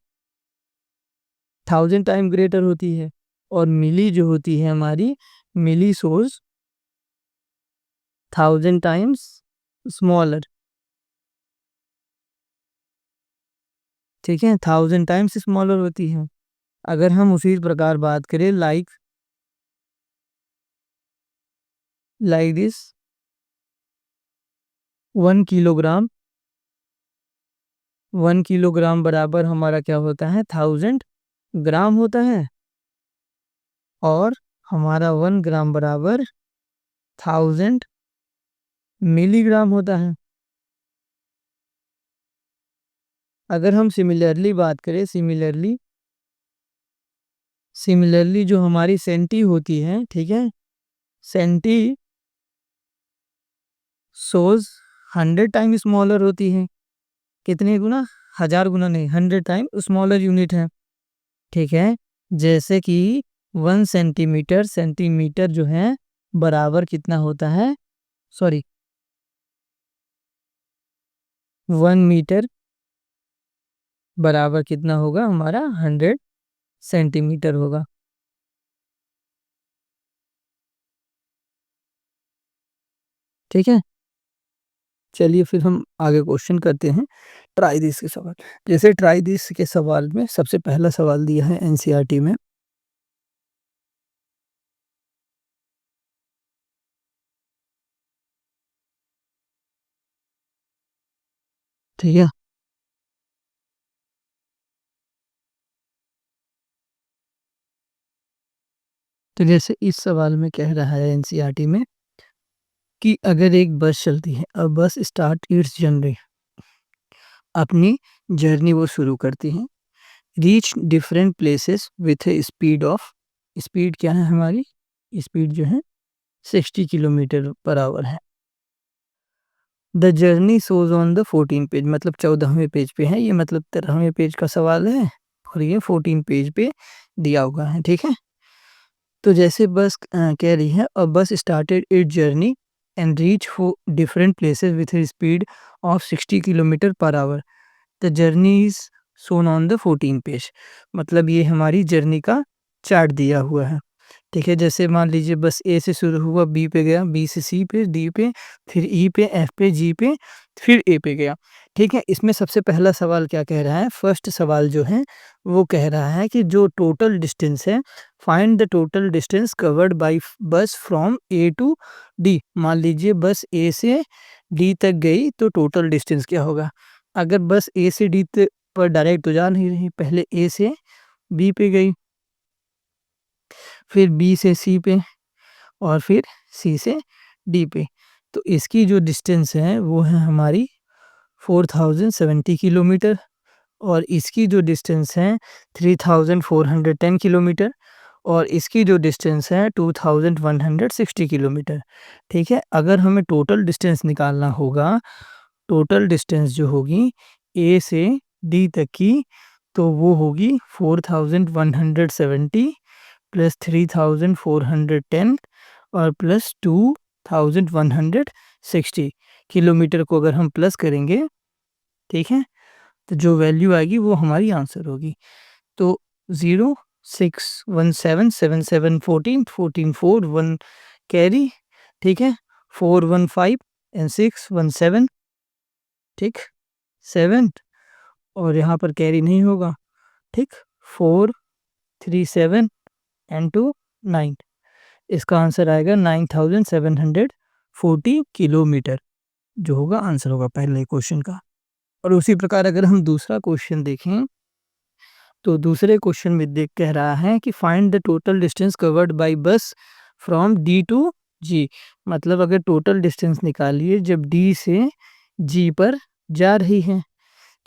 1000 टाइम ग्रेटर होती है, और मिली जो होती है हमारी, मिली शोज़ 1000 टाइम्स स्मॉलर, ठीक है? 1000 टाइम्स स्मॉलर होती है। अगर हम उसी प्रकार बात करें, लाइक दिस 1 किलोग्राम, 1 किलोग्राम बराबर हमारा क्या होता है? 1000 ग्राम होता है, और हमारा 1 ग्राम बराबर 1000 मिलीग्राम होता है। अगर हम सिमिलरली बात करें, सिमिलरली जो हमारी सेंटी होती है, ठीक है? सेंटी शोज़ 100 टाइम स्मॉलर होती है। कितने गुना? 1000 गुना नहीं, 100 टाइम स्मॉलर यूनिट है, ठीक है? जैसे कि 1 सेंटीमीटर, सेंटीमीटर जो है बराबर कितना होता है? सॉरी, 1 मीटर बराबर कितना होगा हमारा? 100 सेंटीमीटर होगा, ठीक है? चलिए फिर हम आगे क्वेश्चन करते हैं ट्राई दिस के सवाल। जैसे ट्राई दिस के सवाल में सबसे पहला सवाल दिया है एनसीईआरटी में, ठीक है? तो जैसे इस सवाल में कह रहा है एनसीईआरटी में कि अगर एक बस चलती है और बस स्टार्ट इट्स जर्नी, अपनी जर्नी वो शुरू करती है, reach different places with A speed of, speed क्या है हमारी, स्पीड जो है 60 किलोमीटर पर आवर है। The journey shows on the 14 page, मतलब 14वें पेज पे है ये, मतलब 13वें पेज का सवाल है और ये 14 पेज पे दिया हुआ है। ठीक है, तो जैसे बस कह रही है और बस started it journey and reach for different places with speed of 60 kilometre per hour, the journey is shown on the 14 page, मतलब ये हमारी जर्नी का चार्ट दिया हुआ है। ठीक है, जैसे मान लीजिए बस ए से शुरू हुआ, बी पे गया, बी से सी पे, डी पे, फिर ई पे, एफ पे, जी पे, फिर ए पे गया। ठीक है, इसमें सबसे पहला सवाल क्या कह रहा है, फर्स्ट सवाल जो है वो कह रहा है कि जो टोटल डिस्टेंस है, find the total distance covered by बस फ्रॉम ए टू डी। मान लीजिए बस ए से डी तक गई तो टोटल डिस्टेंस क्या होगा। अगर बस ए से डी पर डायरेक्ट तो जा नहीं रही, पहले ए से बी पे गई, फिर बी से सी पे और फिर सी से डी पे, तो इसकी जो डिस्टेंस है वो है हमारी 4070 किलोमीटर और इसकी जो डिस्टेंस है 3410 किलोमीटर और इसकी जो डिस्टेंस है 2160 किलोमीटर। ठीक है, अगर हमें टोटल डिस्टेंस निकालना होगा, टोटल डिस्टेंस जो होगी ए से डी तक की, तो वो होगी 4170 प्लस 3410 और प्लस 2160 किलोमीटर को अगर हम प्लस करेंगे, ठीक है, तो जो वैल्यू आएगी वो हमारी आंसर होगी। तो 0 6 1 7 7 7 14 14 4 1 कैरी, ठीक है, 4 1 5 एंड 6 1 7, ठीक, 7 और यहाँ पर कैरी नहीं होगा, ठीक, 4 3 7 एंड 2 9, इसका आंसर आएगा 9740 किलोमीटर, जो होगा आंसर होगा पहले क्वेश्चन का। और उसी प्रकार अगर हम दूसरा क्वेश्चन देखें तो दूसरे क्वेश्चन में देख कह रहा है कि find the total distance covered by बस फ्रॉम डी टू जी, मतलब अगर टोटल डिस्टेंस निकालिए जब डी से जी पर जा रही है,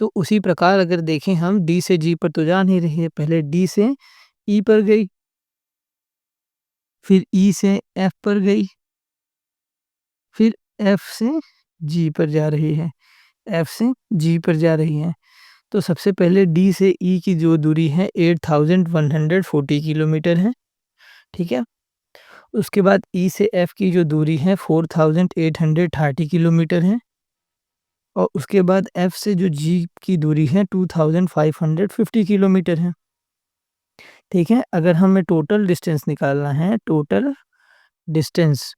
तो उसी प्रकार अगर देखें हम डी से जी पर तो जा नहीं रही है, पहले डी से ई पर गई, फिर ई से एफ पर गई, फिर एफ से जी पर जा रही है, एफ से जी पर जा रही है। तो सबसे पहले डी से ई की जो दूरी है 8140 किलोमीटर है। ठीक है, उसके बाद ई से एफ की जो दूरी है 4830 किलोमीटर है और उसके बाद एफ से जो जी की दूरी है 2550 किलोमीटर है। ठीक है, अगर हमें टोटल डिस्टेंस निकालना है, टोटल डिस्टेंस,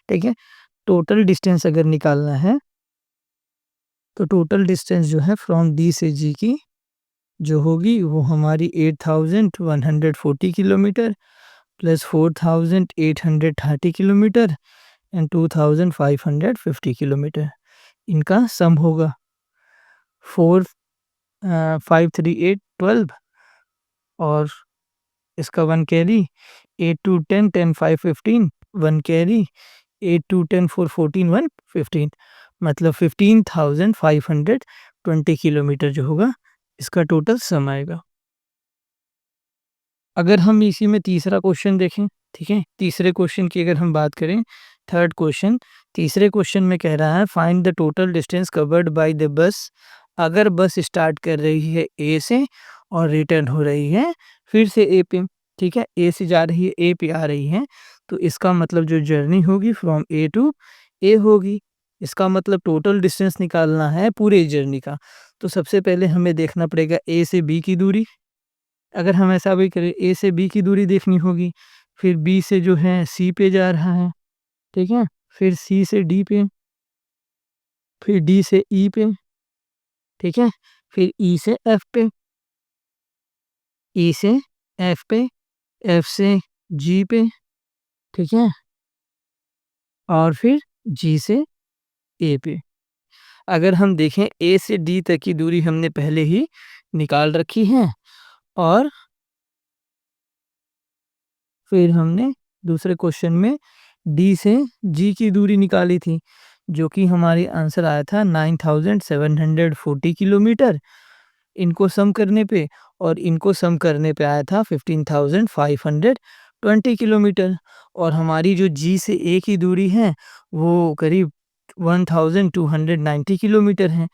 ठीक है, टोटल डिस्टेंस अगर निकालना है तो टोटल डिस्टेंस जो है फ्रॉम डी से जी की जो होगी वो हमारी 8140 kilometre plus 4830 kilometre and 2550 kilometre, इनका सम होगा 4 5 3 8 12 और इसका 1 कैरी, 8 2 10 10 5 15 1 कैरी, 8 2 10 4 14 1 15, मतलब 15520 किलोमीटर जो होगा इसका टोटल सम आएगा। अगर हम इसी में तीसरा क्वेश्चन देखें, ठीक है, तीसरे क्वेश्चन की अगर हम बात करें, थर्ड क्वेश्चन, तीसरे क्वेश्चन में कह रहा है find the total distance covered by the bus, अगर बस स्टार्ट कर रही है ए से और रिटर्न हो रही है फिर से ए पे, ठीक है, ए से जा रही है ए पे आ रही है, तो इसका मतलब जो जर्नी होगी फ्रॉम ए टू ए होगी। इसका मतलब टोटल डिस्टेंस निकालना है पूरे जर्नी का, तो सबसे पहले हमें देखना पड़ेगा ए से बी की दूरी। अगर हम ऐसा भी करें, ए से बी की दूरी देखनी होगी, फिर बी से जो है सी पे जा रहा है, ठीक है, फिर सी से डी पे, फिर डी से ई पे, ठीक है, फिर ई से एफ पे, ई से एफ पे, एफ से जी पे, ठीक है, और फिर जी से ए पे। अगर हम देखें ए से डी तक की दूरी हमने पहले ही निकाल रखी है और फिर हमने दूसरे क्वेश्चन में डी से जी की दूरी निकाली थी, जो कि हमारी आंसर आया था 9740 किलोमीटर इनको सम करने पे, और इनको सम करने पे आया था 15,520 किलोमीटर। और हमारी जो जी से ए की दूरी है वो करीब 1290 किलोमीटर है।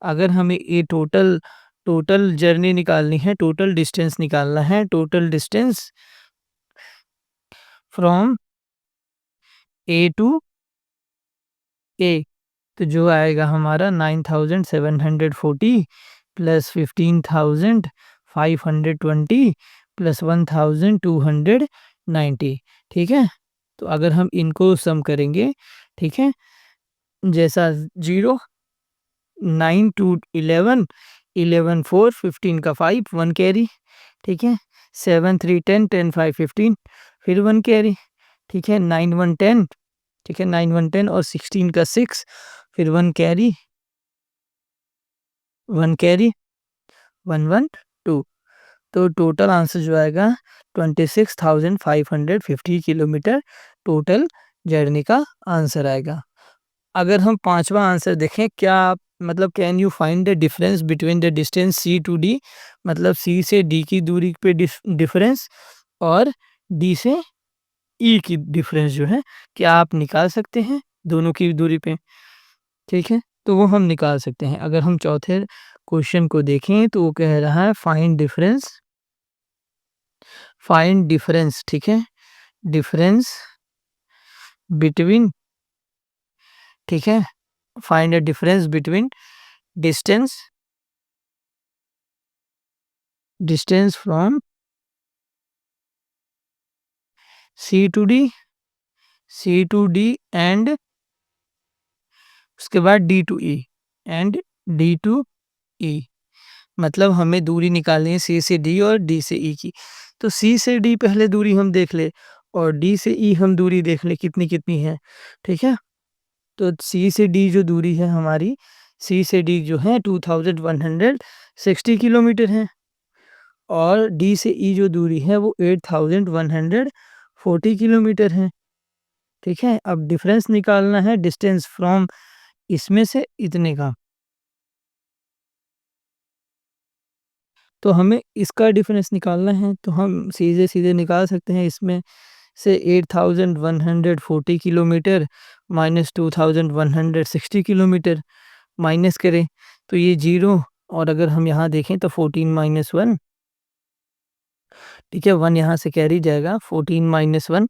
अगर हमें ये टोटल टोटल जर्नी निकालनी है, टोटल डिस्टेंस निकालना है, total distance from A to A, तो जो आएगा हमारा 9740 प्लस 15,520 प्लस 1290। ठीक है, तो अगर हम इनको सम करेंगे, ठीक है, जैसा 0, 9 टू 11, 11 4, 15 का 5, 1 कैरी। ठीक है, 7 3 10, 10 5 15, फिर 1 कैरी। ठीक है, 9 1 10, ठीक है, 9 1 10 और 16 का 6, फिर 1 कैरी, 1 कैरी, 1 1 2। तो टोटल आंसर जो आएगा 26,550 किलोमीटर टोटल जर्नी का आंसर आएगा। अगर हम पांचवा आंसर देखें, क्या आप मतलब can you find the difference between the distance C to D, मतलब सी से डी की दूरी पे डिफरेंस और डी से ई की डिफरेंस जो है, क्या आप निकाल सकते हैं दोनों की दूरी पे? ठीक है, तो वो हम निकाल सकते हैं। अगर हम चौथे क्वेश्चन को देखें तो वो कह रहा है फाइंड डिफरेंस, ठीक है, डिफरेंस बिटवीन, ठीक है, find the difference between distance from C to D, and उसके बाद D to E, and D to E. मतलब हमें दूरी निकालनी है सी से डी और डी से ई की। तो सी से डी पहले दूरी हम देख ले, और डी से ई हम दूरी देख ले कितनी कितनी है। ठीक है, तो सी से डी जो दूरी है हमारी, सी से डी जो है 2160 किलोमीटर है, और डी से ई जो दूरी है वो 8140 किलोमीटर है। ठीक है, अब डिफरेंस निकालना है डिस्टेंस फ्रॉम इसमें से इतने का, तो हमें इसका डिफरेंस निकालना है। तो हम सीधे सीधे निकाल सकते हैं इसमें से 8140 किलोमीटर माइनस 2160 किलोमीटर माइनस करें तो ये 0, और अगर हम यहाँ देखें तो 14 माइनस 1, ठीक है, 1 यहाँ से कैरी जाएगा, 14 माइनस 1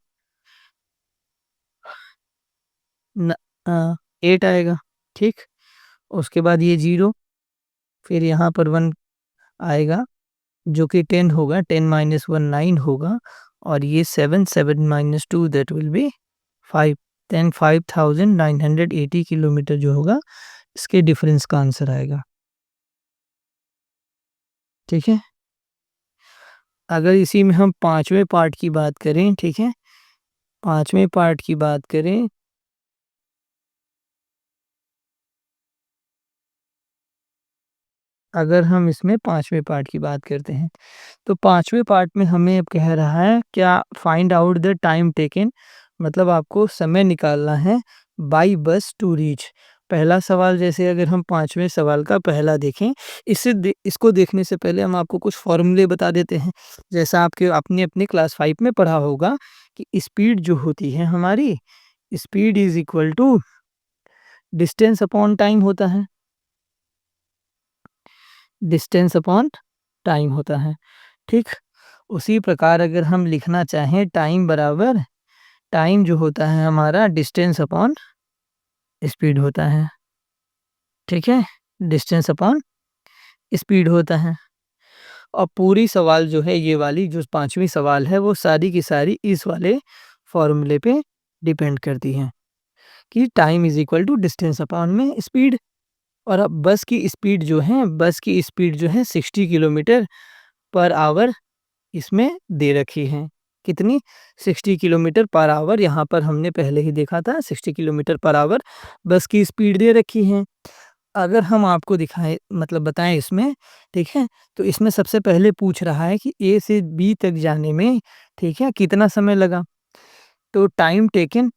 8 आएगा। ठीक, उसके बाद ये 0, फिर यहाँ पर 1 आएगा जो कि 10 होगा, 10 माइनस 1 9 होगा, और ये 7 7 minus 2 that will be 5, 10 5980 kilometre जो होगा इसके डिफरेंस का आंसर आएगा। ठीक है, अगर इसी में हम पांचवें पार्ट की बात करें, ठीक है, पांचवें पार्ट की बात करें, अगर हम इसमें पांचवें पार्ट की बात करते हैं, तो पांचवें पार्ट में हमें अब कह रहा है क्या find out the time taken, मतलब आपको समय निकालना है बाई बस टू रीच। पहला सवाल, जैसे अगर हम पांचवें सवाल का पहला देखें, इसको देखने से पहले हम आपको कुछ फॉर्मूले बता देते हैं। जैसा आपके आपने अपने क्लास 5 में पढ़ा होगा कि स्पीड जो होती है हमारी, speed is equal to distance upon time होता है, डिस्टेंस अपॉन टाइम होता है। ठीक, उसी प्रकार अगर हम लिखना चाहें टाइम बराबर, टाइम जो होता है हमारा डिस्टेंस अपॉन स्पीड होता है। ठीक है, डिस्टेंस अपॉन स्पीड होता है। और पूरी सवाल जो है, ये वाली जो पांचवी सवाल है, वो सारी की सारी इस वाले फॉर्मूले पे डिपेंड करती हैं कि time is equal to distance upon में स्पीड। और अब बस की स्पीड जो है, 60 किलोमीटर पर आवर इसमें दे रखी है। कितनी? 60 किलोमीटर पर आवर, यहाँ पर हमने पहले ही देखा था 60 किलोमीटर पर आवर बस की स्पीड दे रखी है। अगर हम आपको दिखाएँ मतलब बताएँ इसमें, ठीक है? तो इसमें सबसे पहले पूछ रहा है कि ए से बी तक जाने में, ठीक है, कितना समय लगा? तो टाइम टेकन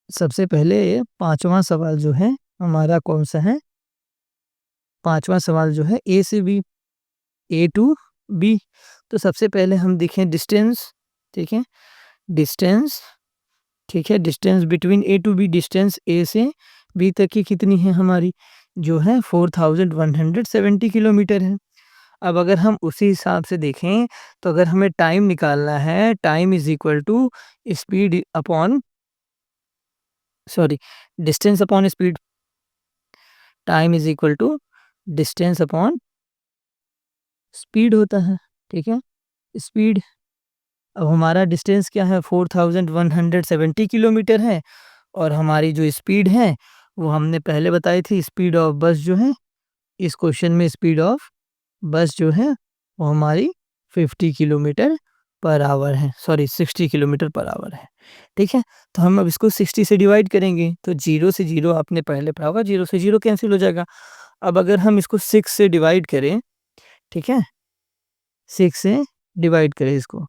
सबसे पहले 5वाँ सवाल जो है हमारा कौन-सा है? 5वाँ सवाल जो है ए से बी, ए टू बी। तो सबसे पहले हम देखें डिस्टेंस, ठीक है? डिस्टेंस, ठीक है? Distance between A to B, distance A से बी तक की कितनी है हमारी? जो है 4170 किलोमीटर है। अब अगर हम उसी हिसाब से देखें, तो अगर हमें टाइम निकालना है, time is equal to speed upon sorry distance upon speed, time is equal to distance upon speed होता है, ठीक है? स्पीड, अब हमारा डिस्टेंस क्या है 4170 किलोमीटर है और हमारी जो स्पीड है, वो हमने पहले बताई थी स्पीड ऑफ बस जो है, इस क्वेश्चन में स्पीड ऑफ बस जो है वो हमारी 50 किलोमीटर पर आवर है, सॉरी 60 किलोमीटर पर आवर है, ठीक है? तो हम अब इसको 60 से डिवाइड करेंगे, तो 0 से 0 आपने पहले पढ़ा होगा, 0 से 0 कैंसिल हो जाएगा। अब अगर हम इसको 6 से डिवाइड करें, ठीक है? 6 से डिवाइड करें इसको,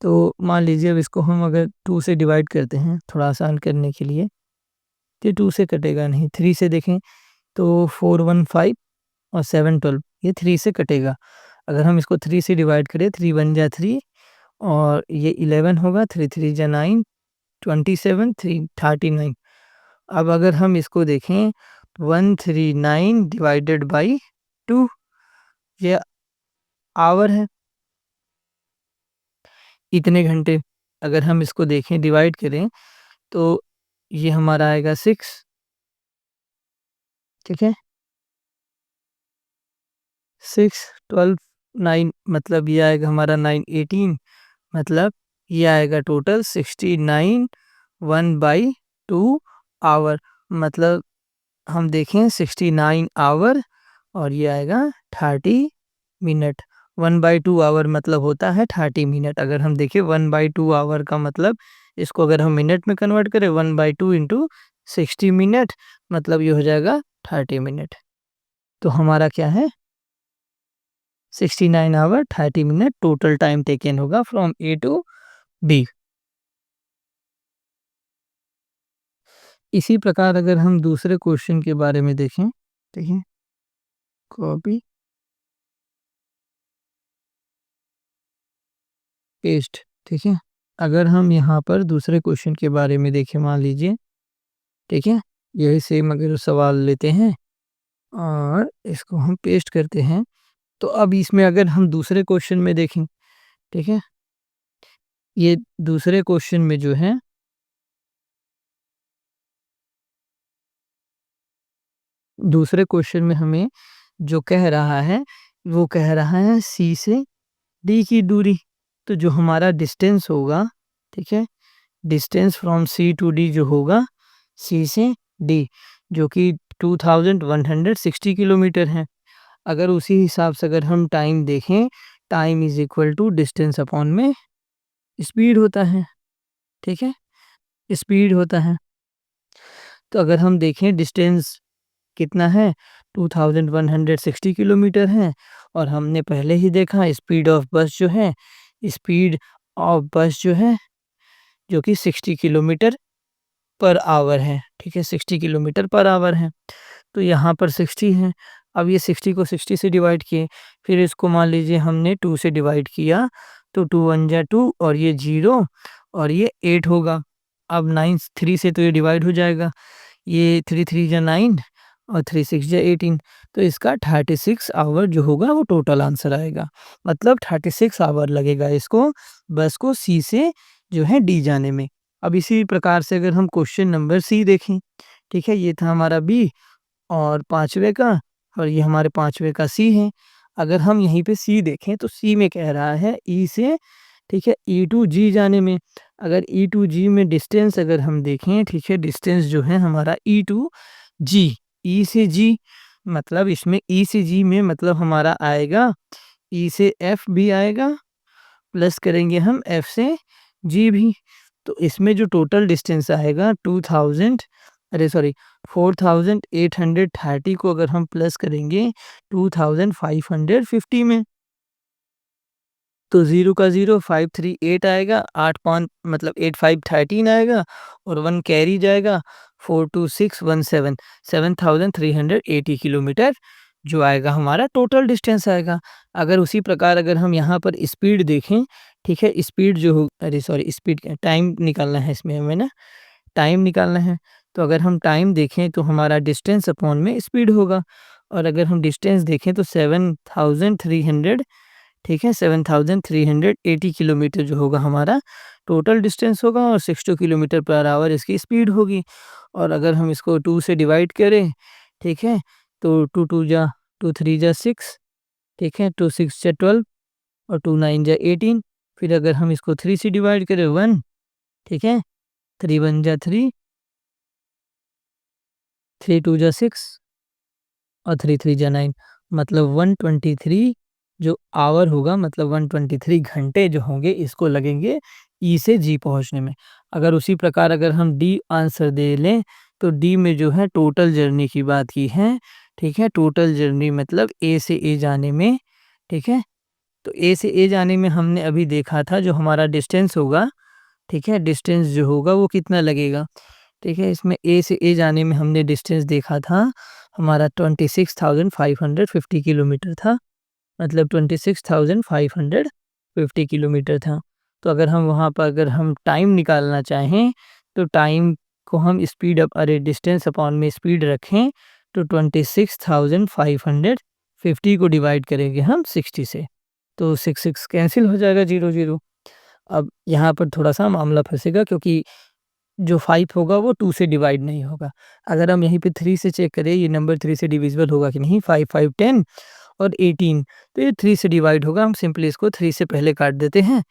तो मान लीजिए अब इसको हम अगर 2 से डिवाइड करते हैं, थोड़ा आसान करने के लिए, तो 2 से कटेगा नहीं, 3 से देखें तो 415 और 712 ये 3 से कटेगा। अगर हम इसको 3 से डिवाइड करें, 3 1 जा 3 और ये 11 होगा, 3 3 जा 9, 27, 3 39। अब अगर हम इसको देखें 139 डिवाइडेड बाई 2, ये आवर है, इतने घंटे। अगर हम इसको देखें डिवाइड करें, तो ये हमारा आएगा 6, ठीक है? 6, 12, 9 मतलब ये आएगा हमारा 9, 18 मतलब ये आएगा टोटल 69 1/2 आवर, मतलब हम देखें 69 आवर और ये आएगा 30 मिनट। 1/2 आवर मतलब होता है 30 मिनट। अगर हम देखें 1/2 आवर का मतलब, इसको अगर हम मिनट में कन्वर्ट करें 1/2 इंटू 60 मिनट मतलब ये हो जाएगा 30 मिनट। तो हमारा क्या है 69 hour 30 minute total time taken होगा फ्रॉम ए टू बी। इसी प्रकार अगर हम दूसरे क्वेश्चन के बारे में देखें, ठीक है? कॉपी पेस्ट, ठीक है? अगर हम यहाँ पर दूसरे क्वेश्चन के बारे में देखें मान लीजिए, ठीक है? यही सेम अगर सवाल लेते हैं और इसको हम पेस्ट करते हैं, तो अब इसमें अगर हम दूसरे क्वेश्चन में देखें, ठीक है? ये दूसरे क्वेश्चन में जो है, दूसरे क्वेश्चन में हमें जो कह रहा है, वो कह रहा है सी से डी की दूरी। तो जो हमारा डिस्टेंस होगा, ठीक है? Distance from C to D जो होगा, सी से डी, जो कि 2160 किलोमीटर है। अगर उसी हिसाब से अगर हम टाइम देखें, time is equal to distance upon में स्पीड होता है, ठीक है? स्पीड होता है। तो अगर हम देखें डिस्टेंस कितना है 2160 किलोमीटर है और हमने पहले ही देखा स्पीड ऑफ बस जो है, स्पीड ऑफ बस जो है जो कि 60 किलोमीटर पर आवर है, ठीक है? 60 किलोमीटर पर आवर है। तो यहाँ पर 60 है। अब ये 60 को 60 से डिवाइड किए, फिर इसको मान लीजिए हमने 2 से डिवाइड किया, तो 2 1 जा 2 और ये 0 और ये 8 होगा। अब 9 3 से तो ये डिवाइड हो जाएगा। ये 3 3 जा 9 और 3 6 जा 18, तो इसका 36 आवर जो होगा वो टोटल आंसर आएगा। मतलब 36 आवर लगेगा इसको बस को सी से जो है डी जाने में। अब इसी प्रकार से अगर हम क्वेश्चन नंबर सी देखें, ठीक है? ये था हमारा बी और 5वें का और ये हमारे 5वें का सी है। अगर हम यहीं पे सी देखें तो सी में कह रहा है ई से, ठीक है, ई टू जी जाने में। अगर ई टू जी में डिस्टेंस अगर हम देखें, ठीक है, डिस्टेंस जो है हमारा ई टू जी, ई से जी मतलब इसमें ई से जी में मतलब हमारा आएगा ई से एफ भी आएगा, प्लस करेंगे हम एफ से जी भी। तो इसमें जो टोटल डिस्टेंस आएगा 2000 अरे सॉरी 4830 को अगर हम प्लस करेंगे 2550 में, तो 0 का 0 538 आएगा, 8 5 मतलब 8 5 13 आएगा और 1 कैरी जाएगा, 42617 7380 किलोमीटर जो आएगा हमारा टोटल डिस्टेंस आएगा। अगर उसी प्रकार अगर हम यहाँ पर स्पीड देखें, ठीक है, स्पीड जो हो अरे सॉरी स्पीड क्या टाइम निकालना है इसमें हमें ना, टाइम निकालना है। तो अगर हम टाइम देखें तो हमारा डिस्टेंस अपॉन में स्पीड होगा, और अगर हम डिस्टेंस देखें तो 7300, ठीक है, 7380 किलोमीटर जो होगा हमारा टोटल डिस्टेंस होगा, और 62 किलोमीटर पर आवर इसकी स्पीड होगी। और अगर हम इसको 2 से डिवाइड करें, ठीक है, तो 2 2 जा 2 3 जा 6, ठीक है, 2 6 जा 12 और 2 9 जा 18। फिर अगर हम इसको 3 से डिवाइड करें 1, ठीक है, 3 1 जा 3, 3 2 जा 6 और 3 3 जा 9, मतलब 123 जो आवर होगा, मतलब 123 घंटे जो होंगे इसको लगेंगे ई से जी पहुंचने में। अगर उसी प्रकार अगर हम डी आंसर दे लें, तो डी में जो है टोटल जर्नी की बात की है, ठीक है, टोटल जर्नी मतलब ए से ए जाने में, ठीक है, तो ए से ए जाने में हमने अभी देखा था जो हमारा डिस्टेंस होगा, ठीक है, डिस्टेंस जो होगा वो कितना लगेगा, ठीक है, इसमें ए से ए जाने में हमने डिस्टेंस देखा था हमारा 26,550 किलोमीटर था, मतलब 26,550 किलोमीटर था। तो अगर हम वहाँ पर अगर हम टाइम निकालना चाहें, तो टाइम को हम स्पीड अप अरे डिस्टेंस अपॉन में स्पीड रखें, तो 26,550 को डिवाइड करेंगे हम 60 से, तो 6 6 कैंसिल हो जाएगा 0 0। अब यहाँ पर थोड़ा-सा मामला फँसेगा, क्योंकि जो 5 होगा वो 2 से डिवाइड नहीं होगा। अगर हम यहीं पे 3 से चेक करें ये नंबर 3 से डिविजिबल होगा कि नहीं, 5 5 10 और 18, तो ये 3 से डिवाइड होगा। हम सिंपली इसको 3 से पहले काट देते हैं,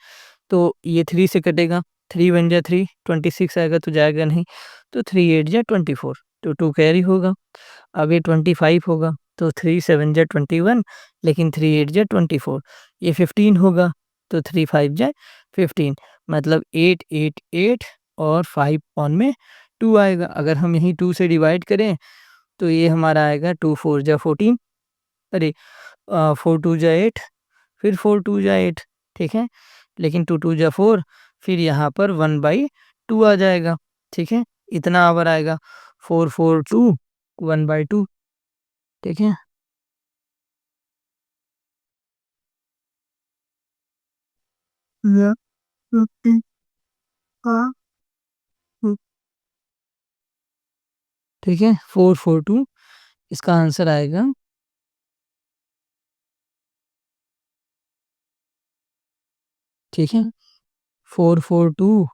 तो ये 3 से कटेगा, 3 1 जा 3, 26 आएगा तो जाएगा नहीं, तो 3 8 जा 24, तो 2 कैरी होगा। अब ये 25 होगा, तो 3 7 जा 21, लेकिन 3 8 जा 24, ये 15 होगा, तो 3 5 जा 15, मतलब 8 8 8 और 5 ऑन में 2 आएगा। अगर हम यहीं 2 से डिवाइड करें, तो ये हमारा आएगा 2 4 जा 14, अरे 4 2 जा 8, फिर 4 2 जा 8, ठीक है, लेकिन 2 2 जा 4, फिर यहाँ पर 1/2 आ जाएगा, ठीक है, इतना आवर आएगा, 4 4 2 1/2, ठीक है। या, ओके, हाँ, ठीक है, 442 इसका आंसर आएगा, ठीक है, 442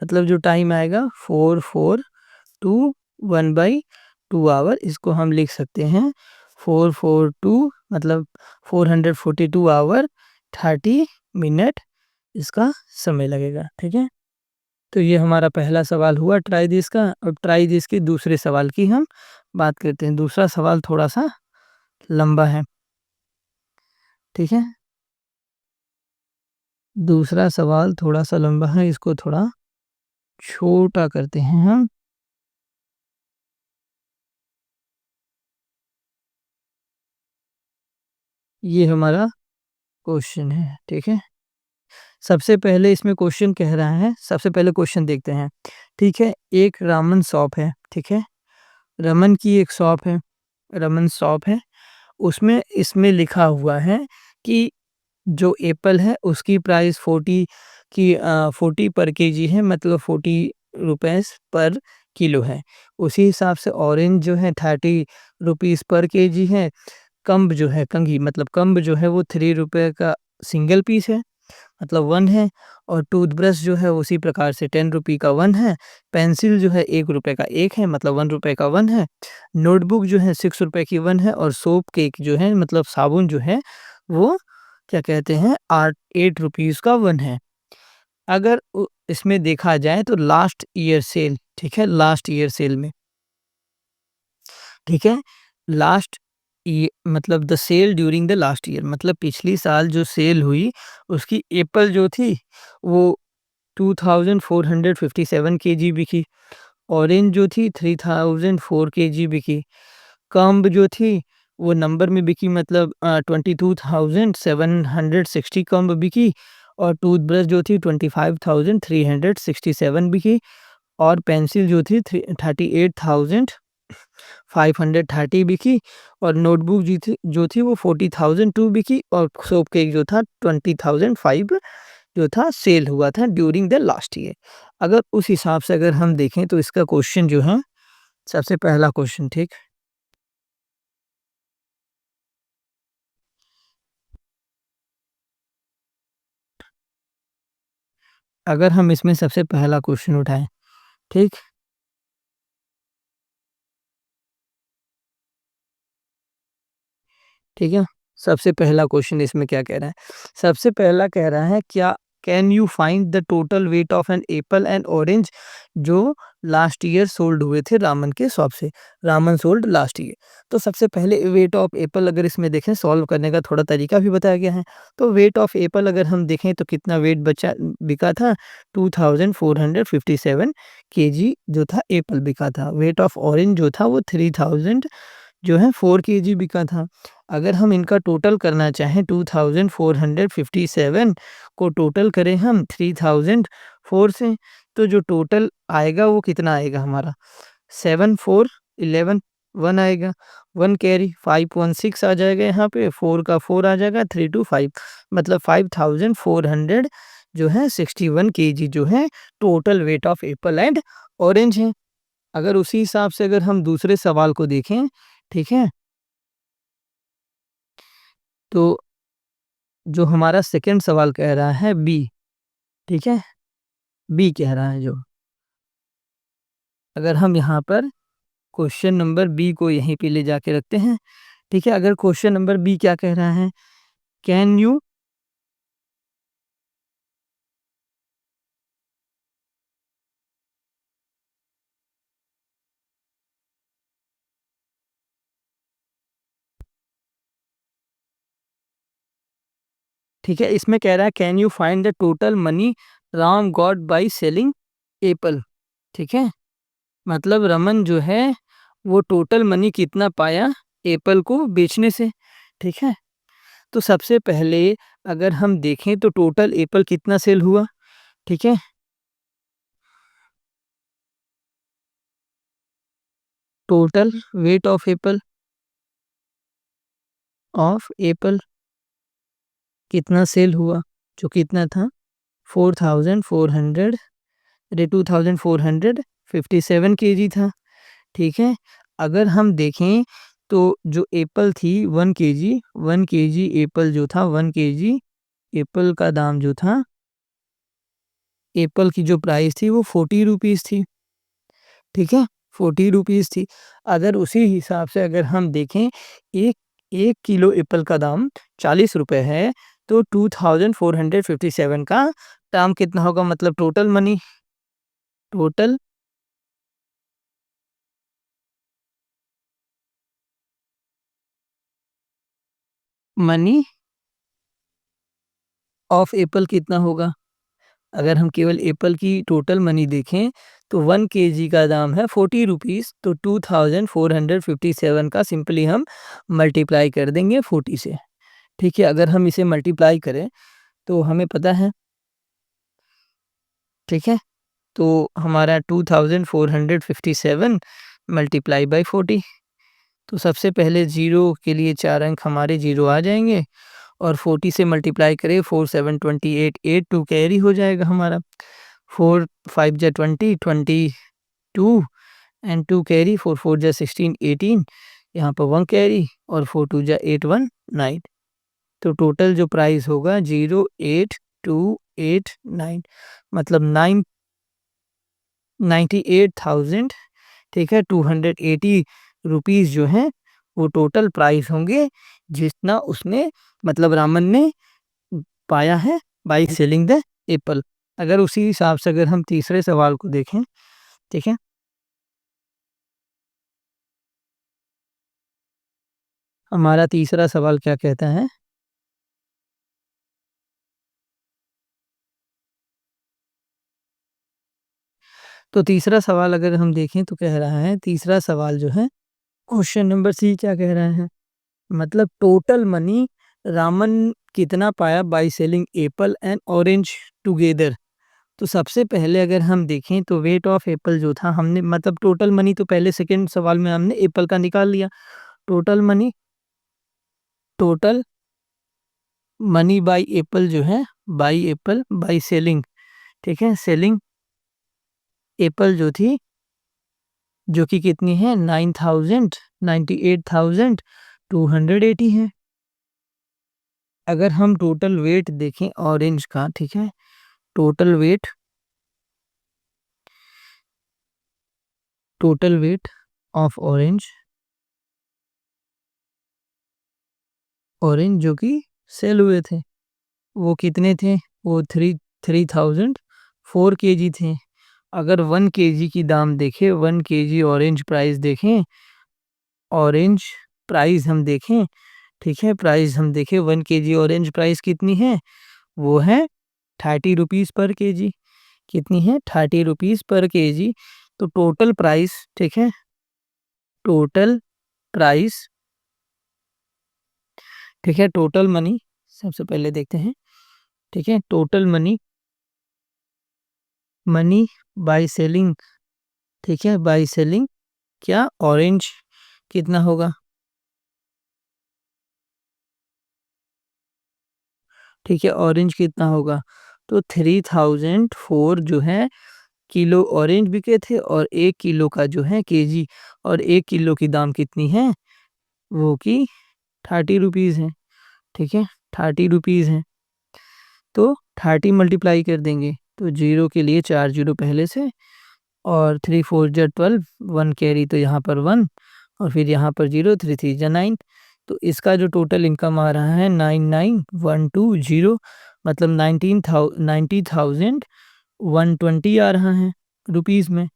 मतलब जो टाइम आएगा 442 1/2 आवर, इसको हम लिख सकते हैं 442 मतलब 442 आवर 30 मिनट इसका समय लगेगा, ठीक है। तो ये हमारा पहला सवाल हुआ ट्राई दिस का। अब ट्राई दिस के दूसरे सवाल की हम बात करते हैं। दूसरा सवाल थोड़ा सा लंबा है, ठीक है, दूसरा सवाल थोड़ा सा लंबा है, इसको थोड़ा छोटा करते हैं हम। ये हमारा क्वेश्चन है, ठीक है। सबसे पहले इसमें क्वेश्चन कह रहा है, सबसे पहले क्वेश्चन देखते हैं, ठीक है। एक रामन शॉप है, ठीक है, रमन की एक शॉप है, रमन शॉप है, उसमें इसमें लिखा हुआ है कि जो एप्पल है उसकी प्राइस 40 पर केजी है, मतलब 40 रुपीस पर किलो है। उसी हिसाब से ऑरेंज जो है 30 रुपीस पर केजी है। कम्ब जो है कंघी मतलब कम्ब जो है वो 3 रुपए का सिंगल पीस है, मतलब 1 है। और टूथब्रश जो है उसी प्रकार से 10 रुपए का 1 है। पेंसिल जो है 1 रुपए का 1 है, मतलब 1 रुपए का 1 है। नोटबुक जो है 6 रुपए की 1 है, और सोप केक जो है मतलब साबुन जो है वो क्या कहते हैं 8 रुपीस का 1 है। अगर इसमें देखा जाए तो लास्ट ईयर सेल, ठीक है, लास्ट ईयर सेल में, ठीक है, लास्ट ये मतलब the sale during the last year, मतलब पिछली साल जो सेल हुई उसकी एप्पल जो थी वो 2457 केजी बिकी। ऑरेंज जो थी 3004 केजी बिकी। कम्ब जो थी वो नंबर में बिकी, मतलब 22,760 कम्ब बिकी। और टूथब्रश जो थी 25,367 बिकी। और पेंसिल जो थी 38,530 बिकी। और नोटबुक जो थी वो 40,002 बिकी। और सोप केक जो था 20,005 जो था सेल हुआ था ड्यूरिंग द लास्ट ईयर। अगर उस हिसाब से अगर हम देखें तो इसका क्वेश्चन जो है, सबसे पहला क्वेश्चन, ठीक, अगर हम इसमें सबसे पहला क्वेश्चन उठाएं, ठीक, ठीक है। सबसे पहला क्वेश्चन इसमें क्या कह रहा है? सबसे पहला कह रहा है, क्या can you find the total weight of an apple and orange जो लास्ट ईयर सोल्ड हुए थे रामन के शॉप से। Raman sold last year. तो सबसे पहले वेट ऑफ एप्पल अगर इसमें देखें, सॉल्व करने का थोड़ा तरीका भी बताया गया है। तो वेट ऑफ एप्पल अगर हम देखें तो कितना वेट बचा बिका था, 2457 केजी जो था एप्पल बिका था। वेट ऑफ ऑरेंज जो था वो 3000 जो है 4 केजी बिका था। अगर हम इनका टोटल करना चाहें, 2457 को टोटल करें हम 3004 से, तो जो टोटल आएगा वो कितना आएगा हमारा, 7 4 11 1 आएगा। 1 कैरी 516 आ जाएगा, यहाँ पे 4 का 4 आ जाएगा, 3 टू 5, मतलब 5400 जो है 61 केजी जो है total weight of Apple and orange है। अगर उसी हिसाब से अगर हम दूसरे सवाल को देखें, ठीक है, तो जो हमारा सेकंड सवाल कह रहा है बी, ठीक है, बी कह रहा है जो, अगर हम यहाँ पर क्वेश्चन नंबर बी को यहीं पे ले जाके रखते हैं, ठीक है। अगर क्वेश्चन नंबर बी क्या कह रहा है, कैन यू ठीक है, इसमें कह रहा है can you find the total money Ram got by selling Apple, ठीक है, मतलब रमन जो है वो टोटल मनी कितना पाया एप्पल को बेचने से, ठीक है। तो सबसे पहले अगर हम देखें तो टोटल एप्पल कितना सेल हुआ, ठीक है। टोटल वेट ऑफ एप्पल कितना सेल हुआ, जो कितना था 4400 अरे 2457 केजी था, ठीक है। अगर हम देखें तो जो एप्पल थी 1 केजी, 1 केजी एप्पल जो था, 1 केजी एप्पल का दाम जो था, एप्पल की जो प्राइस थी वो 40 रुपीज़ थी, ठीक है, 40 रुपीज़ थी। अगर उसी हिसाब से अगर हम देखें, एक एक किलो एप्पल का दाम 40 रुपए है, तो 2457 का दाम कितना होगा, मतलब टोटल मनी ऑफ एप्पल कितना होगा। अगर हम केवल एप्पल की टोटल मनी देखें तो 1 केजी का दाम है 40 रुपीज़, तो 2457 का सिंपली हम मल्टीप्लाई कर देंगे 40 से, ठीक है। अगर हम इसे मल्टीप्लाई करें तो हमें पता है, ठीक है, तो हमारा 2457 मल्टीप्लाई बाई 40। तो सबसे पहले जीरो के लिए 4 अंक हमारे जीरो आ जाएंगे, और 40 से मल्टीप्लाई करें 4 7 28 8 2 कैरी हो जाएगा हमारा। 4 5 जा 20 22 एंड 2 कैरी, 4 4 जा 16 18, यहाँ पर 1 कैरी, और 4 2 जा 8 1 9। तो टोटल जो प्राइस होगा 08289, मतलब 98,000, ठीक है, 280 रुपीज़ जो है वो टोटल प्राइस होंगे, जितना उसने, मतलब रामन ने पाया है बाई सेलिंग द एप्पल। अगर उसी हिसाब से अगर हम तीसरे सवाल को देखें, ठीक है, हमारा तीसरा सवाल क्या कहता है, तो तीसरा सवाल अगर हम देखें तो कह रहा है, तीसरा सवाल जो है क्वेश्चन नंबर सी क्या कह रहा है, मतलब टोटल मनी रामन कितना पाया by selling Apple and orange together. तो सबसे पहले अगर हम देखें तो वेट ऑफ एप्पल जो था हमने, मतलब टोटल मनी तो पहले सेकंड सवाल में हमने एप्पल का निकाल लिया। Total money, total money by Apple जो है, बाय एप्पल बाय सेलिंग, ठीक है, सेलिंग एप्पल जो थी, जो कि कितनी है 9,98,280 है। अगर हम टोटल वेट देखें ऑरेंज का, ठीक है, total weight, total weight of orange, orange जो कि सेल हुए थे वो कितने थे, वो 3,004 केजी थे। अगर 1 केजी की दाम देखें, 1 केजी ऑरेंज प्राइस देखें, ऑरेंज प्राइस हम देखें, ठीक है, प्राइस हम देखें 1 केजी ऑरेंज प्राइस कितनी है, वो है 30 रुपीज़ पर केजी। कितनी है, 30 रुपीज़ पर केजी। तो टोटल प्राइस, ठीक है, टोटल प्राइस, ठीक है, टोटल मनी सबसे पहले देखते हैं, ठीक है, total money, money by selling, ठीक है, बाय सेलिंग क्या ऑरेंज कितना होगा, ठीक है, ऑरेंज कितना होगा, तो 3,004 जो है किलो ऑरेंज बिके थे, और 1 किलो का जो है केजी, और 1 किलो की दाम कितनी है, वो की 30 रुपीज़ है, ठीक है, 30 रुपीज़ है। तो 30 मल्टीप्लाई कर देंगे तो जीरो के लिए 4 जीरो पहले से, और 3 4 जा 12, 1 कैरी तो यहाँ पर 1, और फिर यहाँ पर 0, 3 3 जा 9। तो इसका जो टोटल इनकम आ रहा है 99,120, मतलब 90,120 आ रहा है रुपीज़ में,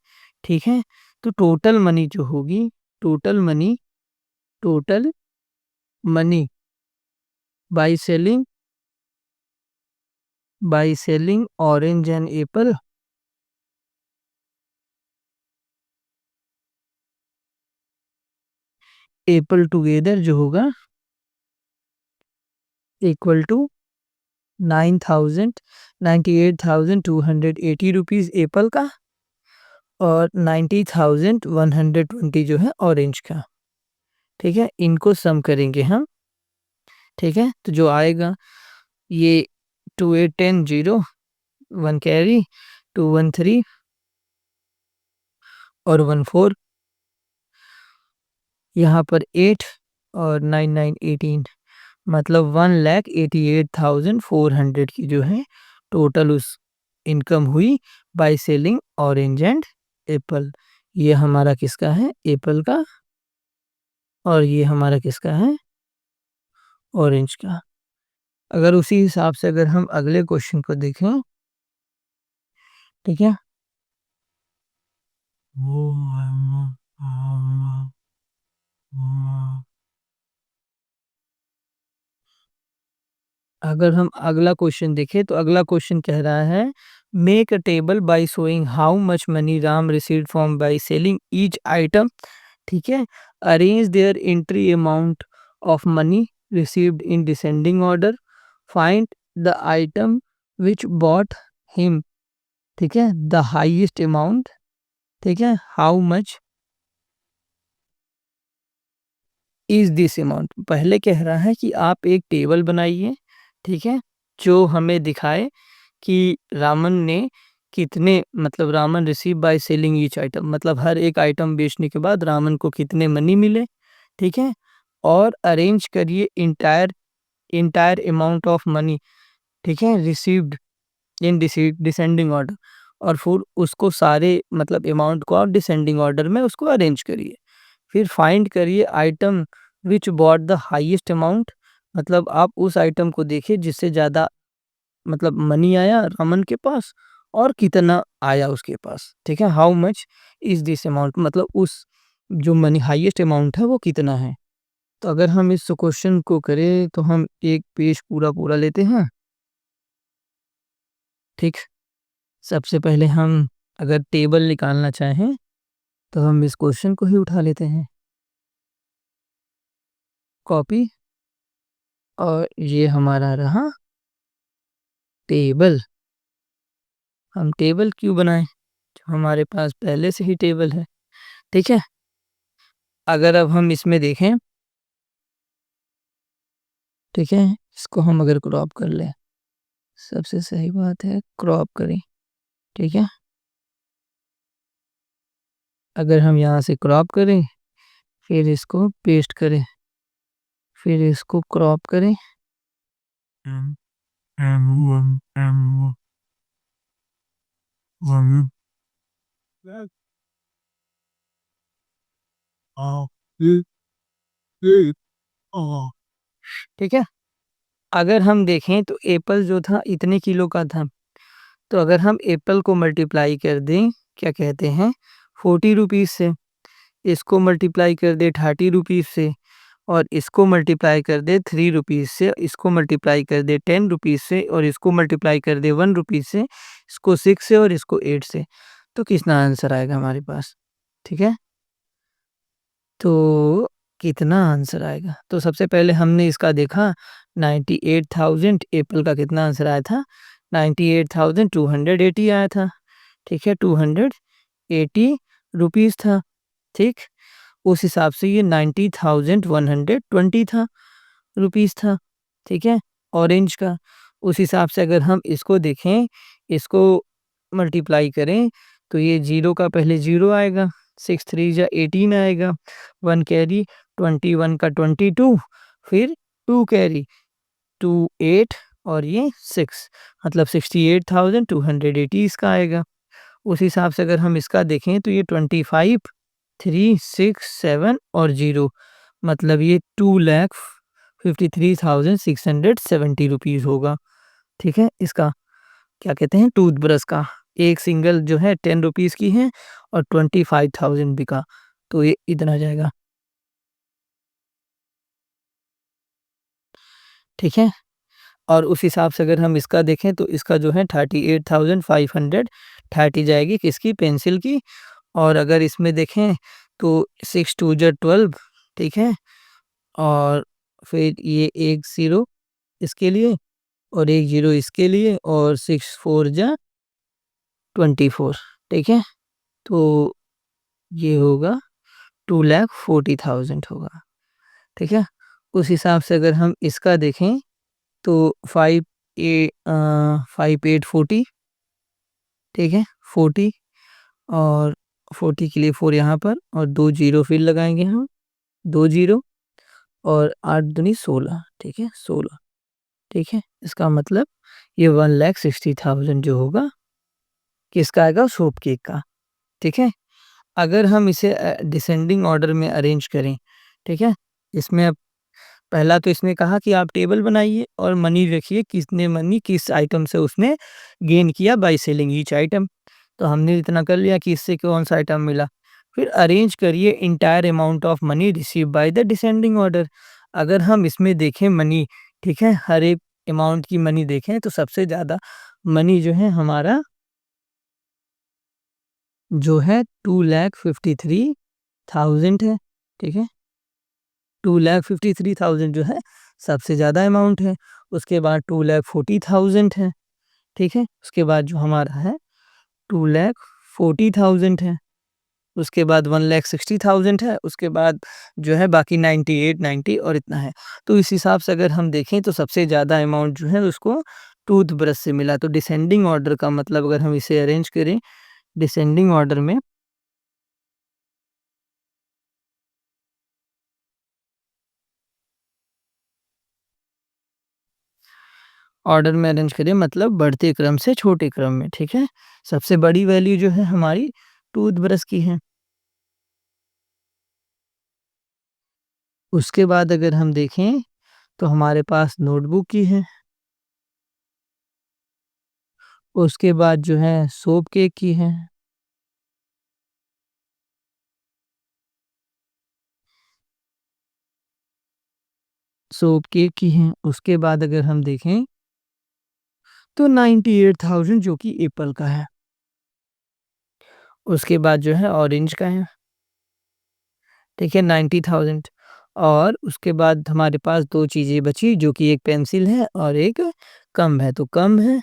ठीक है। तो टोटल मनी जो होगी, total money, total money by selling, by selling orange and Apple, Apple together जो होगा इक्वल टू 98,280 एप्पल का, और 90,120 जो है ऑरेंज का, ठीक है। इनको सम करेंगे हम, ठीक है, तो जो आएगा ये 2810, 1 कैरी, 213 और 14, यहाँ पर 8 और 9918, मतलब 1,88,400 की जो है टोटल उस इनकम हुई by selling orange and Apple. ये हमारा किसका है, एप्पल का, और ये हमारा किसका है, ऑरेंज का। अगर उसी हिसाब से अगर हम अगले क्वेश्चन को देखें, ठीक है, अगर हम अगला क्वेश्चन देखें तो अगला क्वेश्चन कह रहा है, make a table by showing how much money Ram received from by selling each item, ठीक है, arrange there entry amount of money received in descending order, find the item which bought him, ठीक है, द हाईएस्ट अमाउंट, ठीक है, how much is this amount. पहले कह रहा है कि आप एक टेबल बनाइए, ठीक है, जो हमें दिखाए कि रामन ने कितने, मतलब Raman receive by selling each item, मतलब हर एक आइटम बेचने के बाद रामन को कितने मनी मिले, ठीक है, और अरेंज करिए entire, entire amount of money, ठीक है, रिसीव्ड इन डिसेंडिंग ऑर्डर, और फिर उसको सारे मतलब अमाउंट को आप डिसेंडिंग ऑर्डर में उसको अरेंज करिए। फिर फाइंड करिए item which bought the highest amount, मतलब आप उस आइटम को देखिए जिससे ज़्यादा मतलब मनी आया रामन के पास, और कितना आया उसके पास, ठीक है, how much is this amount, मतलब उस जो मनी हाईएस्ट अमाउंट है वो कितना है। तो अगर हम इस क्वेश्चन को करें तो हम एक पेज पूरा पूरा लेते हैं, ठीक। सबसे पहले हम अगर टेबल निकालना चाहें तो हम इस क्वेश्चन को ही उठा लेते हैं, कॉपी, और ये हमारा रहा टेबल। हम टेबल क्यों बनाएं, जो हमारे पास पहले से ही टेबल है। ठीक है, अगर अब हम इसमें देखें, ठीक है, इसको हम अगर क्रॉप कर लें, सबसे सही बात है क्रॉप करें। ठीक है, अगर हम यहाँ से क्रॉप करें, फिर इसको पेस्ट करें, फिर इसको क्रॉप करें, M M1 M1 ठीक है। अगर हम देखें तो एप्पल जो था इतने किलो का था, तो अगर हम एप्पल को मल्टीप्लाई कर दें, क्या कहते हैं, 40 रुपीज़ से, इसको मल्टीप्लाई कर दे 30 रुपीज़ से, और इसको मल्टीप्लाई कर दे 3 रुपीज़ से, इसको मल्टीप्लाई कर दे 10 रुपीज़ से, और इसको मल्टीप्लाई कर दे 1 रुपीज़ से, इसको 6 से और इसको 8 से, तो कितना आंसर आएगा हमारे पास। ठीक है, तो कितना आंसर आएगा, तो सबसे पहले हमने इसका देखा 98,000, एप्पल का कितना आंसर आया था, 98,280 आया था। ठीक है, 280 रुपीज़ था। ठीक, उस हिसाब से ये 90,120 था, रुपीज़ था। ठीक है, ऑरेंज का। उस हिसाब से अगर हम इसको देखें, इसको मल्टीप्लाई करें, तो ये ज़ीरो का पहले ज़ीरो आएगा, 6 3 जा 18 आएगा, 1 कैरी, 21 का 22, फिर 2 कैरी, 2 8 और ये 6, मतलब 68,280 इसका आएगा। उस हिसाब से अगर हम इसका देखें तो ये 25 3 6 7 और 0, मतलब ये 2,53,670 रुपीज़ होगा। ठीक है, इसका क्या कहते हैं, टूथब्रश का। एक सिंगल जो है 10 रुपीज़ की है और 25,000 बिका, तो ये इतना जाएगा। ठीक है, और उस हिसाब से अगर हम इसका देखें तो इसका जो है 38,530 जाएगी किसकी, पेंसिल की। और अगर इसमें देखें तो 6 2 जा 12, ठीक है, और फिर ये एक ज़ीरो इसके लिए और एक ज़ीरो इसके लिए, और 6 4 जा 24। ठीक है, तो ये होगा 2,40,000 होगा। ठीक है, उस हिसाब से अगर हम इसका देखें तो 5 8 40, ठीक है, 40, और 40 के लिए 4 यहाँ पर और 2 ज़ीरो फिर लगाएँगे हम, 2 ज़ीरो और 8 दूनी 16, ठीक है, 16। ठीक है, इसका मतलब ये 1,60,000 जो होगा, किसका आएगा, सोप केक का। ठीक है, अगर हम इसे डिसेंडिंग ऑर्डर में अरेंज करें, ठीक है, इसमें अब पहला तो इसने कहा कि आप टेबल बनाइए और मनी रखिए, किसने मनी किस आइटम से उसने गेन किया बाय सेलिंग ईच आइटम। तो हमने इतना कर लिया कि इससे कौन सा आइटम मिला। फिर अरेंज करिए entire amount of money receive by the descending order. अगर हम इसमें देखें मनी, ठीक है, हर एक अमाउंट की मनी देखें तो सबसे ज़्यादा मनी जो है हमारा जो है 2,53,000 है। ठीक है, 2,53,000 जो है सबसे ज़्यादा अमाउंट है। उसके बाद 2,40,000 है। ठीक है, उसके बाद जो हमारा है 2,40,000 है। उसके बाद 1,60,000 है। उसके बाद जो है बाकी 98 90 और इतना है। तो इस हिसाब से अगर हम देखें तो सबसे ज़्यादा अमाउंट जो है उसको टूथब्रश से मिला। तो डिसेंडिंग ऑर्डर का मतलब अगर हम इसे अरेंज करें डिसेंडिंग ऑर्डर में, ऑर्डर में अरेंज करें मतलब बढ़ते क्रम से छोटे क्रम में। ठीक है, सबसे बड़ी वैल्यू जो है हमारी टूथब्रश की है। उसके बाद अगर हम देखें तो हमारे पास नोटबुक की है। उसके बाद जो है सोप केक की है। सोप केक की है। उसके बाद अगर हम देखें तो 98,000 जो कि एप्पल का है। उसके बाद जो है ऑरेंज का है, ठीक है, 90,000। और उसके बाद हमारे पास 2 चीज़ें बची, जो कि एक पेंसिल है और एक कम है, तो कम है,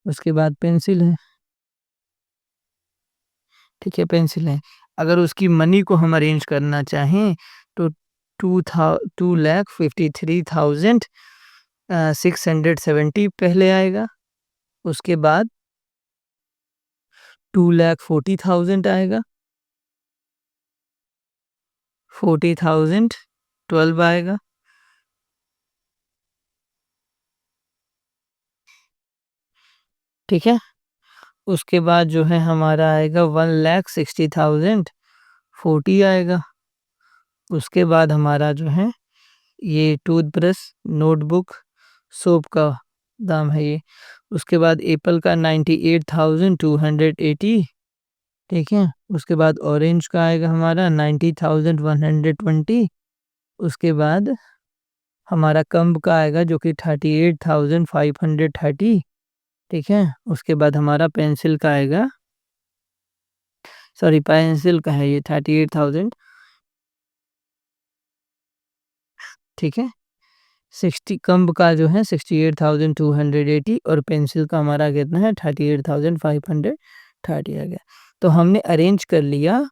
उसके बाद पेंसिल है, ठीक है, पेंसिल है। अगर उसकी मनी को हम अरेंज करना चाहें तो 2,53,670 पहले आएगा, उसके बाद 2,40,000 आएगा, 40,012 आएगा, ठीक है। उसके बाद जो है हमारा आएगा 1,60,040 आएगा। उसके बाद हमारा जो है ये टूथब्रश, नोटबुक, सोप का दाम है ये। उसके बाद एप्पल का 98,280, ठीक है। उसके बाद ऑरेंज का आएगा हमारा 90,120। उसके बाद हमारा कम्ब का आएगा जो कि 38,530, ठीक है। उसके बाद हमारा पेंसिल का आएगा, सॉरी पेंसिल का है ये 38,000, ठीक है। 60 कम्ब का जो है 68,280 और पेंसिल का हमारा कितना है 38,530 आ गया। तो हमने अरेंज कर लिया,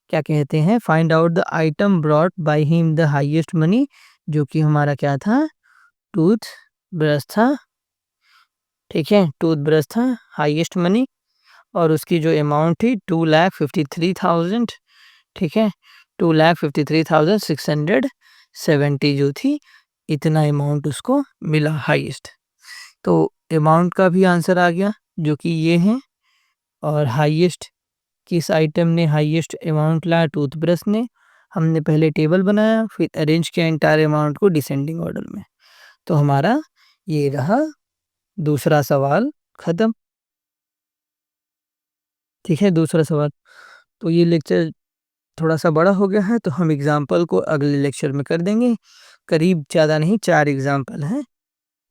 क्या कहते हैं, find out the item brought by him the highest money, जो कि हमारा क्या था, टूथ ब्रश था, ठीक है, टूथ ब्रश था हाईएस्ट मनी, और उसकी जो अमाउंट थी 2,53,000, ठीक है, 2,53,670 जो थी, इतना अमाउंट उसको मिला हाईएस्ट। तो अमाउंट का भी आंसर आ गया जो कि ये है, और हाईएस्ट किस आइटम ने हाईएस्ट अमाउंट लाया, टूथब्रश ने। हमने पहले टेबल बनाया, फिर अरेंज किया इंटायर अमाउंट को डिसेंडिंग ऑर्डर में। तो हमारा ये रहा दूसरा सवाल खत्म, ठीक है, दूसरा सवाल। तो ये लेक्चर थोड़ा सा बड़ा हो गया है, तो हम एग्जाम्पल को अगले लेक्चर में कर देंगे। करीब ज़्यादा नहीं, 4 एग्जाम्पल हैं,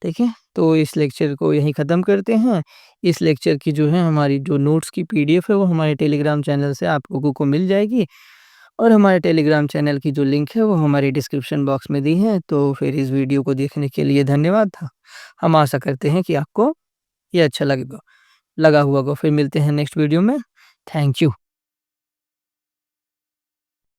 ठीक है। तो इस लेक्चर को यहीं ख़त्म करते हैं। इस लेक्चर की जो है हमारी जो नोट्स की पीडीएफ है वो हमारे टेलीग्राम चैनल से आप लोगों को मिल जाएगी, और हमारे टेलीग्राम चैनल की जो लिंक है वो हमारे डिस्क्रिप्शन बॉक्स में दी है। तो फिर इस वीडियो को देखने के लिए धन्यवाद था। हम आशा करते हैं कि आपको ये अच्छा लगेगा लगा हुआ होगा। फिर मिलते हैं नेक्स्ट वीडियो में। Thank you.